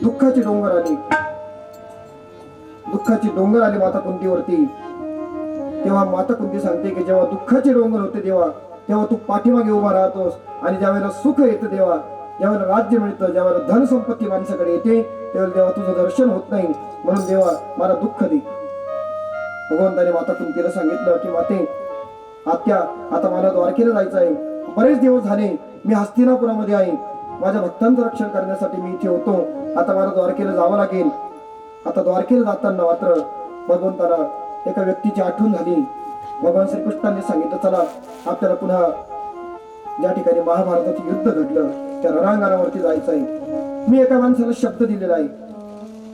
दुःखाची डोंगर आली, दुःखाची डोंगर आली माता कुंतीवरती. तेव्हा माता कुंती सांगते की जेव्हा दुःखाचे डोंगर होते देवा तेव्हा तू पाठीमागे उभा राहतोस, आणि ज्यावेळेला सुख येतं देवा, ज्यावेळेला राज्य मिळतं, ज्यावेळेला धन संपत्ती माणसाकडे येते त्यावेळेला देवा तुझं दर्शन होत नाही, म्हणून देवा मला दुःख दे. भगवंताने माता कुंतीला सांगितलं की माते, आत्या आता मला द्वारकेला जायचं आहे, बरेच दिवस झाले मी हस्तिनापुरामध्ये आहे, माझ्या भक्तांचं रक्षण करण्यासाठी मी इथे होतो, आता मला द्वारकेला जावं लागेल. आता द्वारकेला जाताना मात्र भगवंताला एका व्यक्तीची आठवण झाली. भगवान श्रीकृष्णांनी सांगितलं, चला आपल्याला पुन्हा ज्या ठिकाणी महाभारताचं युद्ध घडलं त्या रणांगणावरती जायचं आहे. मी एका माणसाला शब्द दिलेला आहे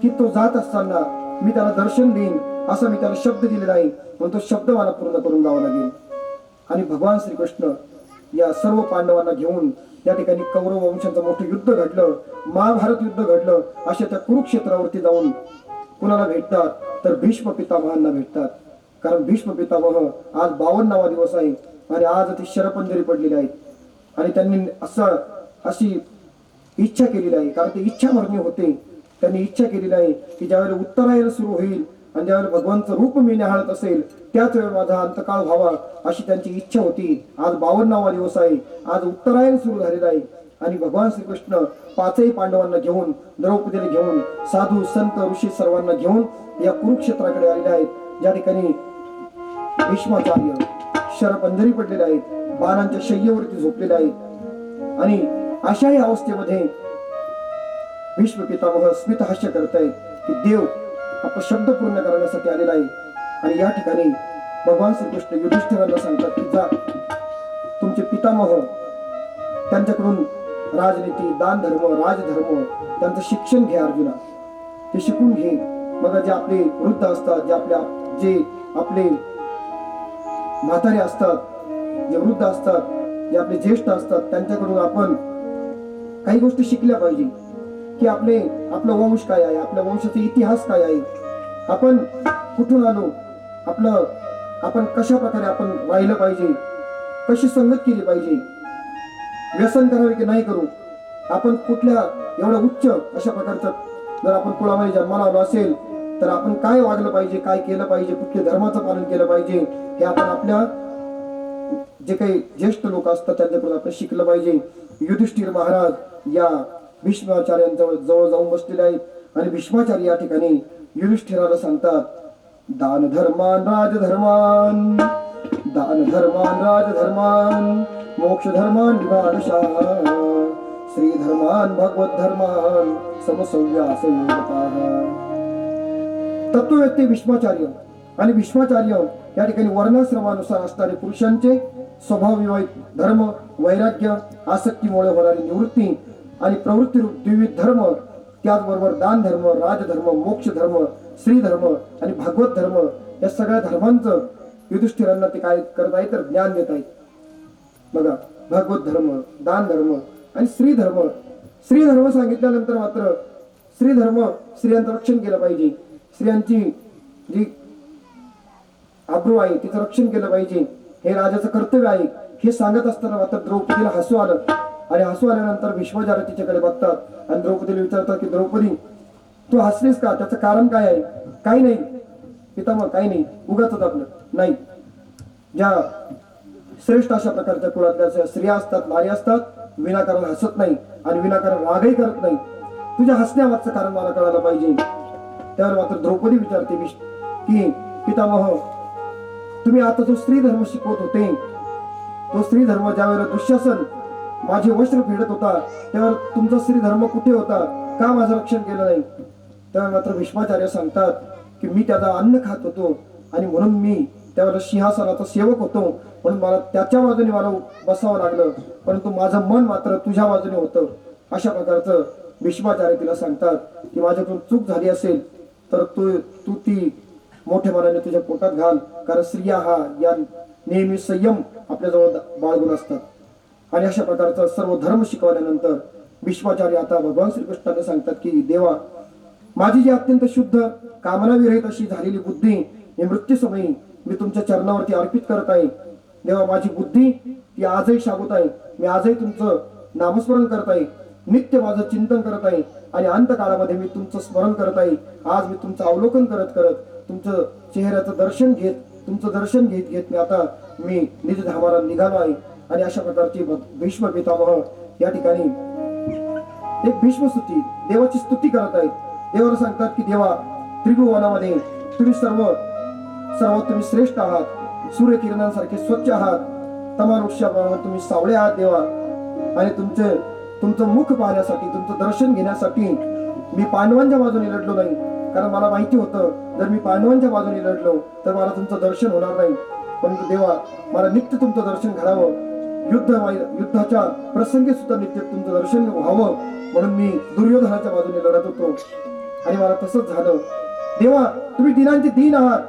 की तो जात असताना मी त्याला दर्शन देईन, असा मी त्याला शब्द दिलेला आहे, म्हणून तो शब्द मला पूर्ण करून जावा लागेल. आणि भगवान श्रीकृष्ण या सर्व पांडवांना घेऊन त्या ठिकाणी कौरव वंशाचं मोठं युद्ध घडलं, महाभारत युद्ध घडलं, अशा त्या कुरुक्षेत्रावरती जाऊन कुणाला भेटतात तर भीष्म पितामहांना भेटतात. कारण भीष्म पितामह आज 52वा दिवस आहे आणि आज ते शरपंजरी पडलेले आहेत, आणि त्यांनी अशी इच्छा केलेली आहे, कारण ते इच्छा मरणी होते, त्यांनी इच्छा केलेली आहे की ज्यावेळेला उत्तरायण सुरू होईल आणि ज्यावेळेला भगवानचं रूप मी निहाळत असेल त्याच वेळेला माझा अंतकाळ व्हावा अशी त्यांची इच्छा होती. आज 52वा दिवस आहे, आज उत्तरायण सुरू झालेला आहे, आणि भगवान श्रीकृष्ण पाचही पांडवांना घेऊन, द्रौपदीला घेऊन, साधू संत ऋषी सर्वांना घेऊन या कुरुक्षेत्राकडे आलेले आहेत, ज्या ठिकाणी भीष्माचार्य शरपंजरी पडलेले आहेत, बाणांच्या शय्येवरती झोपलेले आहेत, आणि अशाही अवस्थेमध्ये भीष्म पितामह स्मितहास्य करतायत की देव आपला शब्द पूर्ण करण्यासाठी आलेला आहे. आणि या ठिकाणी भगवान श्रीकृष्ण युधिष्ठिरांना सांगतात की जा, तुमचे पितामह त्यांच्याकडून राजनीती, दान धर्म, राजधर्म त्यांचं शिक्षण घे अर्जुना, ते शिकून घे. मग जे आपले वृद्ध असतात, जे आपले म्हातारे असतात, जे वृद्ध असतात, जे आपले ज्येष्ठ असतात, त्यांच्याकडून आपण काही गोष्टी शिकल्या पाहिजे की आपला वंश काय आहे, आपल्या वंशाचा इतिहास काय आहे, आपण कुठून आलो, आपण कशा प्रकारे आपण राहिलं पाहिजे, कशी संगत केली पाहिजे. व्यसन करावे की नाही करू, आपण कुठल्या एवढ्या उच्च अशा प्रकारचं जर आपण कुळामध्ये जन्माला आलो असेल तर आपण काय वागलं पाहिजे, काय केलं पाहिजे, कुठल्या धर्माचं पालन केलं पाहिजे हे आपण आपल्या जे काही ज्येष्ठ लोक असतात त्यांच्याकडून आपण शिकलं पाहिजे. युधिष्ठिर महाराज या भीष्माचार्यांजवळ जवळ जाऊन बसलेले आहेत आणि भीष्माचार्य या ठिकाणी युधिष्ठिराला सांगतात, दान धर्मान राजधर्मान, दान धर्मान राजधर्मान, मोक्ष धर्मान विभागशाः, श्री धर्मान भगवत धर्मान समसव्यास योगताः. तत्ववेत्ते भीष्माचार्य आणि भीष्माचार्य या ठिकाणी वर्णाश्रमानुसार असणारे पुरुषांचे स्वभाव विवाहित धर्म, वैराग्य, आसक्तीमुळे होणारी निवृत्ती आणि प्रवृत्ती रूप द्विविध धर्म, त्याचबरोबर दान धर्म, राजधर्म, मोक्ष धर्म, श्री धर्म आणि भागवत धर्म या सगळ्या धर्मांचं युधिष्ठिरांना ते काय करत आहेत तर ज्ञान देत आहेत. बघा, भागवत धर्म, दान धर्म आणि श्री धर्म. श्री धर्म सांगितल्यानंतर मात्र श्री धर्म स्त्रियांचं रक्षण केलं पाहिजे, स्त्रियांची जी आब्रू आहे तिचं रक्षण केलं पाहिजे, हे राजाचं कर्तव्य आहे. हे सांगत असताना मात्र द्रौपदीला हसू आलं आणि हसू आल्यानंतर भीष्माचार्य तिच्याकडे बघतात आणि द्रौपदीला विचारतात की द्रौपदी तू हसलीस का, त्याचं कारण काय आहे? काही नाही पितामह, काही नाही, उगाच आपलं नाही. ज्या श्रेष्ठ अशा प्रकारच्या कुळातल्या स्त्रिया असतात, नारी असतात, विनाकारण हसत नाही आणि विनाकारण रागही करत नाही. तुझ्या हसण्यामागचं कारण मला कळायला पाहिजे. त्यावर मात्र द्रौपदी विचारते की पितामह, तुम्ही आता जो स्त्री धर्म शिकवत होते तो स्त्री धर्म ज्यावेळेला दुःशासन माझे वस्त्र फेडत होता त्यावर तुमचा स्त्री धर्म कुठे होता, का माझं रक्षण केलं नाही? त्यावेळी मात्र भीष्माचार्य सांगतात की मी त्याचा अन्न खात होतो आणि म्हणून मी त्यावेळेला सिंहासनाचा सेवक होतो, म्हणून मला त्याच्या बाजूने मला बसावं लागलं, परंतु माझं मन मात्र तुझ्या बाजूने होतं. अशा प्रकारचं भीष्माचार्य तिला सांगतात की माझ्याकडून चूक झाली असेल तर तू ती मोठ्या मनाने तुझ्या पोटात घाल, कारण स्त्रिया हा या नेहमी संयम आपल्याजवळ बाळगून असतात. आणि अशा प्रकारचा सर्व धर्म शिकवल्यानंतर भीष्माचार्य आता भगवान श्रीकृष्णाने सांगतात की देवा, माझी जी अत्यंत शुद्ध कामनाविरहित अशी झालेली बुद्धी ही मृत्यूसमयी मी तुमच्या चरणावरती अर्पित करत आहे. देवा, माझी बुद्धी ती आजही शाबूत आहे, मी आजही तुमचं नामस्मरण करत आहे, नित्य माझं चिंतन करत आहे आणि अंतकाळामध्ये मी तुमचं स्मरण करत आहे. आज मी तुमचं अवलोकन करत करत तुमचं चेहऱ्याचं दर्शन घेत, तुमचं दर्शन घेत घेत मी निजधामाला निघालो आहे. आणि अशा प्रकारची भीष्म पितामह या ठिकाणी एक भीष्मस्तुती, देवाची स्तुती करत आहेत. देवाला सांगतात की देवा, त्रिभुवनामध्ये तुम्ही सर्व तुम्ही श्रेष्ठ आहात, सूर्यकिरणांसारखे स्वच्छ आहात, तमाम वृक्षाप्रमाणे तुम्ही सावळे आहात देवा. आणि तुमचं मुख पाहण्यासाठी, तुमचं दर्शन घेण्यासाठी मी पांडवांच्या बाजूने लढलो नाही, कारण मला माहिती होतं जर मी पांडवांच्या बाजूने लढलो तर मला तुमचं दर्शन होणार नाही. परंतु देवा, मला नित्य तुमचं दर्शन घडावं, युद्धाच्या प्रसंगी सुद्धा नित्य तुमचं दर्शन व्हावं, म्हणून मी दुर्योधनाच्या बाजूने लढत होतो आणि मला तसंच झालं. देवा, तुम्ही दिनांचे दीन आहात,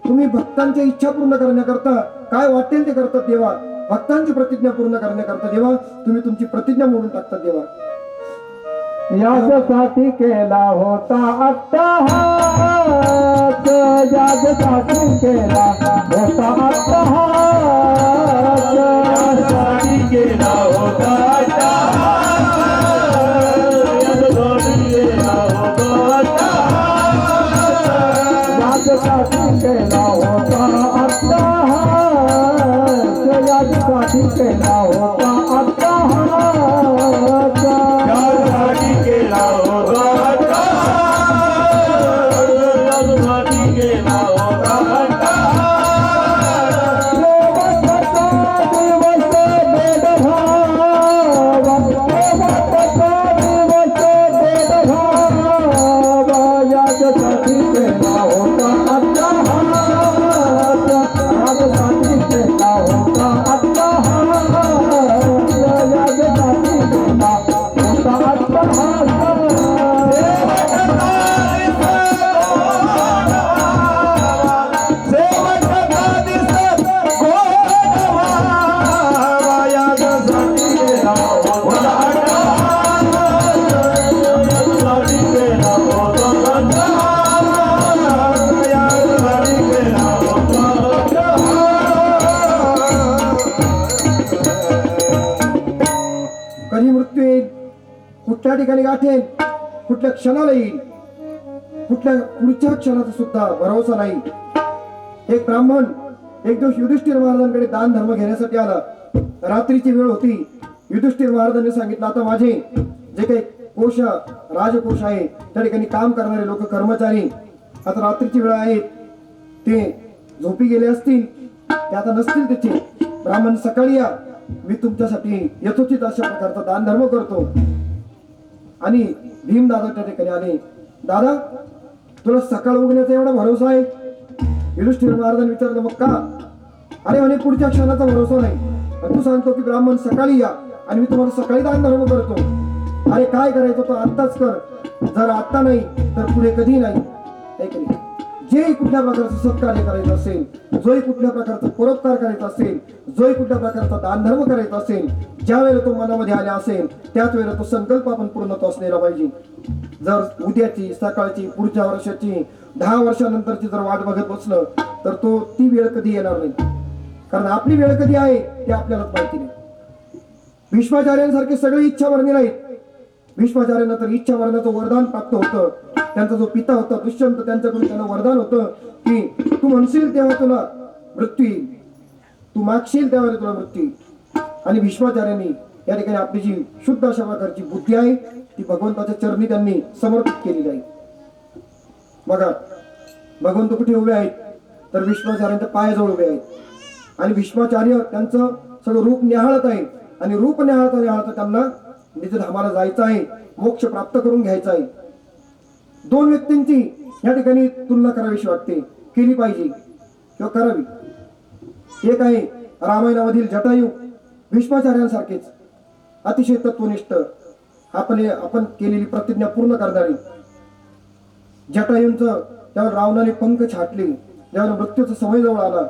तुम्ही भक्तांच्या इच्छा पूर्ण करण्याकरता काय वाटेल ते करतात देवा. भक्तांची प्रतिज्ञा पूर्ण करण्याकरता देवा तुम्ही तुमची प्रतिज्ञा मोडून टाकतात देवा. यासाठी केला होता अट्टहास, यासाठी केला होता अट्टहास, यासाठी केला होता अट्टहास, यासाठी केला होता अट्टहास, यासाठी केला होता अट्टहास, यासाठी केला होता अट्टहास, यासाठी केला होता अट्टहास, यासाठी केला होता अट्टहास, दिवस बेदभाव कुठल्या ठिकाणी गाठेल, कुठल्या क्षणाला येईल, कुठल्या पुढच्या क्षणाचा सुद्धा भरोसा नाही. एक ब्राह्मण एक दिवस युधिष्ठिर महाराजांकडे दान धर्म घेण्यासाठी आला. रात्रीची वेळ होती. युधिष्ठिर महाराजांनी सांगितलं, आता माझे जे काही कोश राजकोष आहे त्या ठिकाणी काम करणारे लोक कर्मचारी आता रात्रीची वेळ आहे, ते झोपी गेले असतील, ते आता नसतील तिथे. ब्राह्मण सकाळी या, मी तुमच्यासाठी यथोचित अशा प्रकारचा दान धर्म करतो. आणि भीम दादा त्या ठिकाणी आले. दादा, तुला सकाळ उगण्याचा एवढा भरोसा आहे? युधिष्ठिर महाराजांनी विचारलं, मग का? अरे म्हणे, पुढच्या क्षणाचा भरोसा नाही. आणि तू सांगतो की ब्राह्मण सकाळी या आणि मी तुम्हाला सकाळी दान धर्म करतो. अरे काय करायचं तो आत्ताच कर, जर आत्ता नाही तर पुढे कधी नाही. जे कुठल्या प्रकारचं सत्कार्य करायचं असेल, जोही कुठल्या प्रकारचा परोपकार करायचा असेल, जोही कुठल्या प्रकारचा दानधर्म करायचा असेल, ज्या वेळेला तो मनामध्ये आला असेल त्याच वेळेला तो संकल्प आपण पूर्णत्व असलेला पाहिजे. जर उद्याची, सकाळची, पुढच्या वर्षाची, 10 वर्षानंतरची जर वाट बघत बसलं तर तो ती वेळ कधी येणार नाही. कारण आपली वेळ कधी आहे ते आपल्यालाच माहिती नाही. भीष्माचार्यांसारखे सगळे इच्छा मरणी नाहीत. भीष्माचार्यांना तर इच्छा मरणाचं वरदान प्राप्त होतं. त्यांचा जो पिता होता दुष्यंत, त्यांच्याकडून त्यांना वरदान होतं की तू म्हणशील तेव्हा तुला मृत्यू येईल, तू मागशील तेव्हा तुला मृत्यू येईल. आणि भीष्माचार्यांनी या ठिकाणी आपली जी शुद्ध अशा प्रकारची बुद्धी आहे ती भगवंताच्या चरणी त्यांनी समर्पित केलेली आहे. बघा, भगवंत कुठे उभे आहेत तर भीष्माचार्यांच्या पायाजवळ उभे आहेत. आणि भीष्माचार्य त्यांचं सगळं रूप निहाळत आहे. आणि रूप निहाळता निहाळता त्यांना निजधामाला जायचं आहे, मोक्ष प्राप्त करून घ्यायचा आहे. 2 व्यक्तींची या ठिकाणी तुलना करावीशी वाटते, केली पाहिजे किंवा करावी. एक आहे रामायणामधील जटायू, भीष्माचार्यांसारखेच अतिशय तत्वनिष्ठ, आपण केलेली प्रतिज्ञा पूर्ण करणारी. जटायूंचं त्यावर रावणाने पंख छाटले. ज्यावेळेला मृत्यूचा समय जवळ आला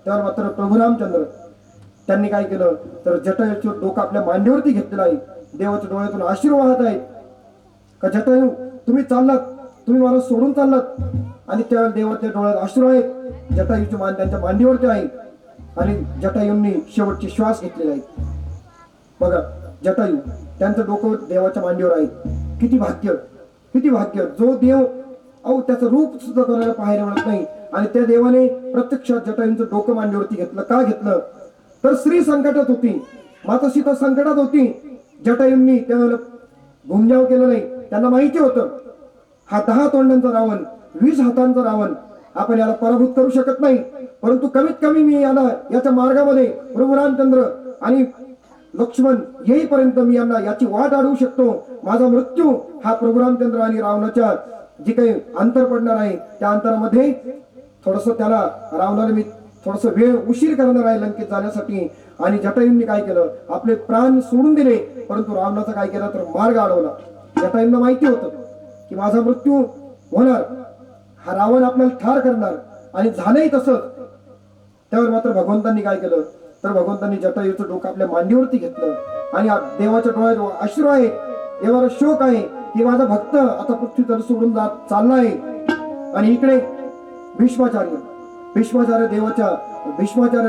त्यावर मात्र प्रभू रामचंद्र त्यांनी काय केलं तर जटायूचं डोकं आपल्या मांडीवरती घेतलेलं आहे. देवाच्या डोळ्यातून अश्रू वाहत आहेत का जटायू तुम्ही चाललात, तुम्ही मला सोडून चाललात. आणि त्यावेळेला देवाच्या डोळ्यात अश्रू आहेत. जटायूची मान त्यांच्या मांडीवरती आहे आणि जटायूंनी शेवटचे श्वास घेतलेले आहेत. बघा, जटायू त्यांचं डोकं देवाच्या मांडीवर आहे. किती भाग्य, किती भाग्य. जो देव त्याचं रूप सुद्धा कोणाला पाहायला मिळत नाही आणि त्या देवाने प्रत्यक्षात जटायूंचं डोकं मांडीवरती घेतलं. का घेतलं तर स्त्री संकटात होती, माता सीता संकटात होती. जटायूंनी त्यावेळेला घुमजाव केलं नाही. त्यांना माहिती होतं हा 10 तोंडांचा रावण, 20 हातांचा रावण, आपण याला पराभूत करू शकत नाही. परंतु कमीत कमी मी याच्या मार्गामध्ये प्रभू रामचंद्र आणि लक्ष्मण येईपर्यंत मी याची वाट अडवू शकतो. माझा मृत्यू हा प्रभू रामचंद्र आणि रावणाच्या जे काही अंतर पडणार आहे त्या अंतरामध्ये थोडस त्याला रावणाला मी थोडस वेळ उशीर करणार आहे लंकेत जाण्यासाठी. आणि जटायूंनी काय केलं, आपले प्राण सोडून दिले, परंतु रावणाचा काय केला तर मार्ग अडवला. जटायूंना माहिती होतं की माझा मृत्यू होणार, हा रावण आपल्याला ठार करणार. आणि झालंही तसंच. त्यावर मात्र भगवंतांनी काय केलं तर भगवंतांनी जटायूचं डोकं आपल्या मांडीवरती घेतलं. आणि देवाच्या डोळ्यात अश्रू आहे, देवाला शोक आहे की माझा भक्त आता पृथ्वी तल सोडून जात चालला आहे. आणि इकडे भीष्माचार्य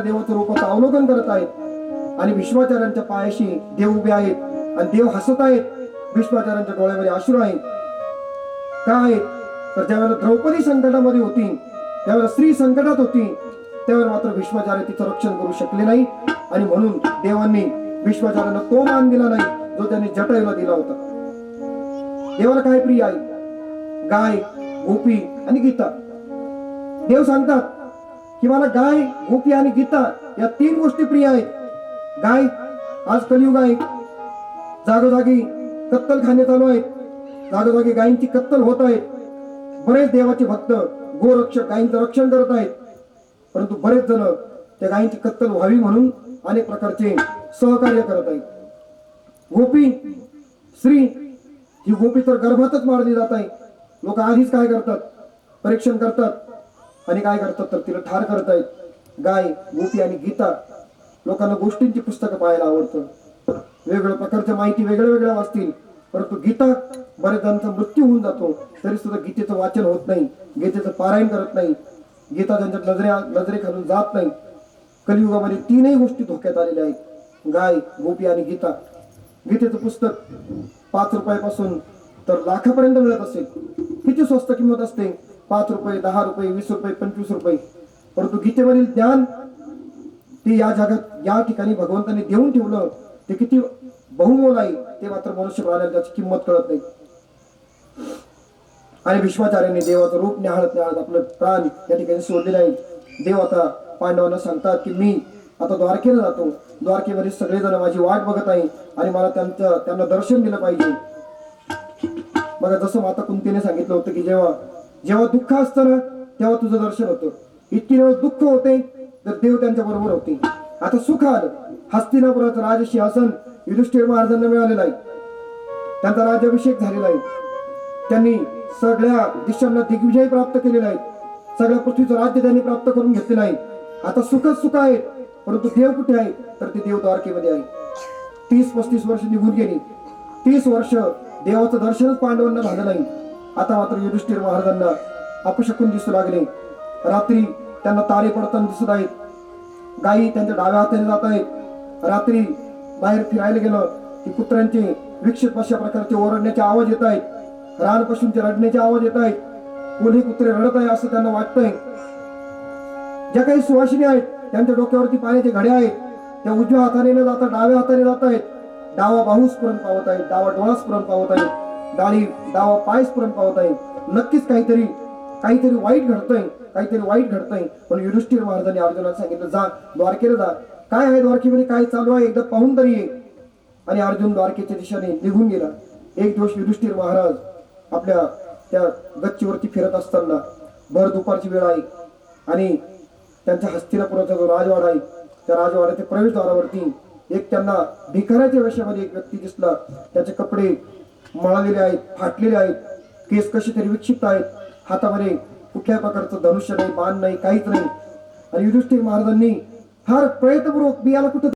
देवाचं रूपाचं अवलोकन करत आहेत. आणि भीष्माचार्यांच्या पायाशी देव उभे आहेत आणि देव हसत आहेत. भीष्माचार्यांच्या डोळ्यामध्ये अश्रू आहेत. काय तर ज्यावेळेला द्रौपदी संकटामध्ये होती, त्यावेळेला स्त्री संकटात होती, त्यावेळेला मात्र भीष्माचार्य तिचं रक्षण करू शकले नाही. आणि म्हणून देवांनी भीष्माचार्यांना तो मान दिला नाही जो त्यांनी जटायूला दिला होता. देवाला काय प्रिय आहे? गाय, गोपी आणि गीता. देव सांगतात की मला गाय, गोपी आणि गीता या 3 गोष्टी प्रिय आहेत. गाय, आज कलियुग आहे, जागोजागी कत्तलखाने चालू आहेत, जागोजागी गायींची कत्तल होत आहे. बरेच देवाचे भक्त गोरक्षक गायींचं रक्षण करत आहेत, परंतु बरेच जण त्या गायींची कत्तल व्हावी म्हणून अनेक प्रकारचे सहकार्य करत आहेत. गोपी स्त्री, ही गोपी तर गर्भातच मारली जात आहे. लोक आधीच काय करतात, परीक्षण करतात आणि काय करतात तर तिला ठार करत आहेत. गाय, गोपी आणि गीता, लोकांना गोष्टींची पुस्तकं पाहायला आवडतं. वेगवेगळ्या प्रकारच्या माहिती वेगळ्या वेगळ्या वाचतील, परंतु गीता बऱ्याच जणांचा मृत्यू होऊन जातो तरी सुद्धा गीतेचं वाचन होत नाही, गीतेचं पारायण करत नाही, गीता त्यांच्या नजरेखालून जात नाही. कलियुगामध्ये 3ही गोष्टी धोक्यात आलेल्या आहेत, गाय, गोपी आणि गीता. गीतेचं पुस्तक ₹5 तर लाखापर्यंत मिळत असेल. किती स्वस्त किंमत असते. ₹5, ₹10, ₹20, ₹25. परंतु गीतेवरील ज्ञान ते या जगात या ठिकाणी भगवंताने देऊन ठेवलं ते किती बहुमोल आहे ते मात्र मनुष्य प्राण्याला त्याची किंमत कळत नाही. आणि भीष्माचार्यांनी देवाचं रूप निहाळत निहाळत आपलं प्राण या ठिकाणी सोडलेलं आहे. देव आता पांडवांना सांगतात की मी आता द्वारकेला जातो. द्वारकेमध्ये सगळेजण माझी वाट बघत आहे आणि मला त्यांना दर्शन दिलं पाहिजे. बघा जसं माता कुंतीने सांगितलं होतं की जेव्हा जेव्हा दुःख असतं ना तेव्हा तुझं दर्शन होतं. इतकी वेळ दुःख होते तर देव त्यांच्या बरोबर होते. आता सुख आलं. हस्तिनापुराचं राजसिंहासन युधिष्ठिर महाराजांना मिळालेलं आहे. त्यांचा राज्याभिषेक झालेला आहे. त्यांनी सगळ्या दिशांना दिग्विजय प्राप्त केलेला आहे. सगळ्या पृथ्वीचं राज्य त्यांनी प्राप्त करून घेतलेलं आहे. आता सुखच सुख आहे. परंतु देव कुठे आहे तर ते देव द्वारकेमध्ये आहे. 30-35 वर्ष निघून गेली. 30 वर्ष देवाचं दर्शनच पांडवांना झालं नाही. आता मात्र युधिष्ठिर महाराजांना अपशकुन दिसू लागले. रात्री त्यांना तारे पडताना दिसत आहेत. गायी त्यांच्या डाव्या हाताने जात आहेत. रात्री बाहेर फिरायला गेलं की कुत्र्यांचे विक्षिप्त अशा प्रकारचे ओरडण्याचे आवाज येत आहेत. रान पशूंचे रडण्याचे आवाज येत आहेत. कोणी कुत्रे रडत आहे असं त्यांना वाटतंय. ज्या काही सुवासिनी आहेत त्यांच्या डोक्यावरती पाण्याचे घडे आहेत. त्या उजव्या हाताने न जाता डाव्या हाताने जात आहेत. डावा बाहूसपर्यंत पावत आहेत. डावा डोळासपर्यंत पावत आहेत. डावा पायसपर्यंत पावत आहे. नक्कीच काहीतरी वाईट घडतंय. पण युधिष्ठिर महाराजांनी अर्जुनाला सांगितलं जा द्वारकेला जा. काय आहे द्वारकेमध्ये काय चालू आहे एकदा पाहून तरी ये. आणि अर्जुन द्वारकेच्या दिशेने निघून गेला. एक दिवस युधिष्ठिर महाराज आपल्या त्या गच्चीवरती फिरत असताना भर दुपारची वेळ आहे आणि त्यांच्या हस्तिनापुराचा जो राजवाडा आहे त्या राजवाड्याच्या प्रवेशद्वारावरती एक त्यांना भिकाऱ्याच्या वेशामध्ये एक व्यक्ती दिसला. त्याचे कपडे मळलेले आहेत, फाटलेले आहेत, केस कसे तरी विक्षिप्त आहेत, हातामध्ये कुठल्या प्रकारचं धनुष्य नाही, बाण नाही, काहीच नाही. आणि युधिष्ठिर महाराजांनी फार प्रयत्नपूर्वक मी याला कुठं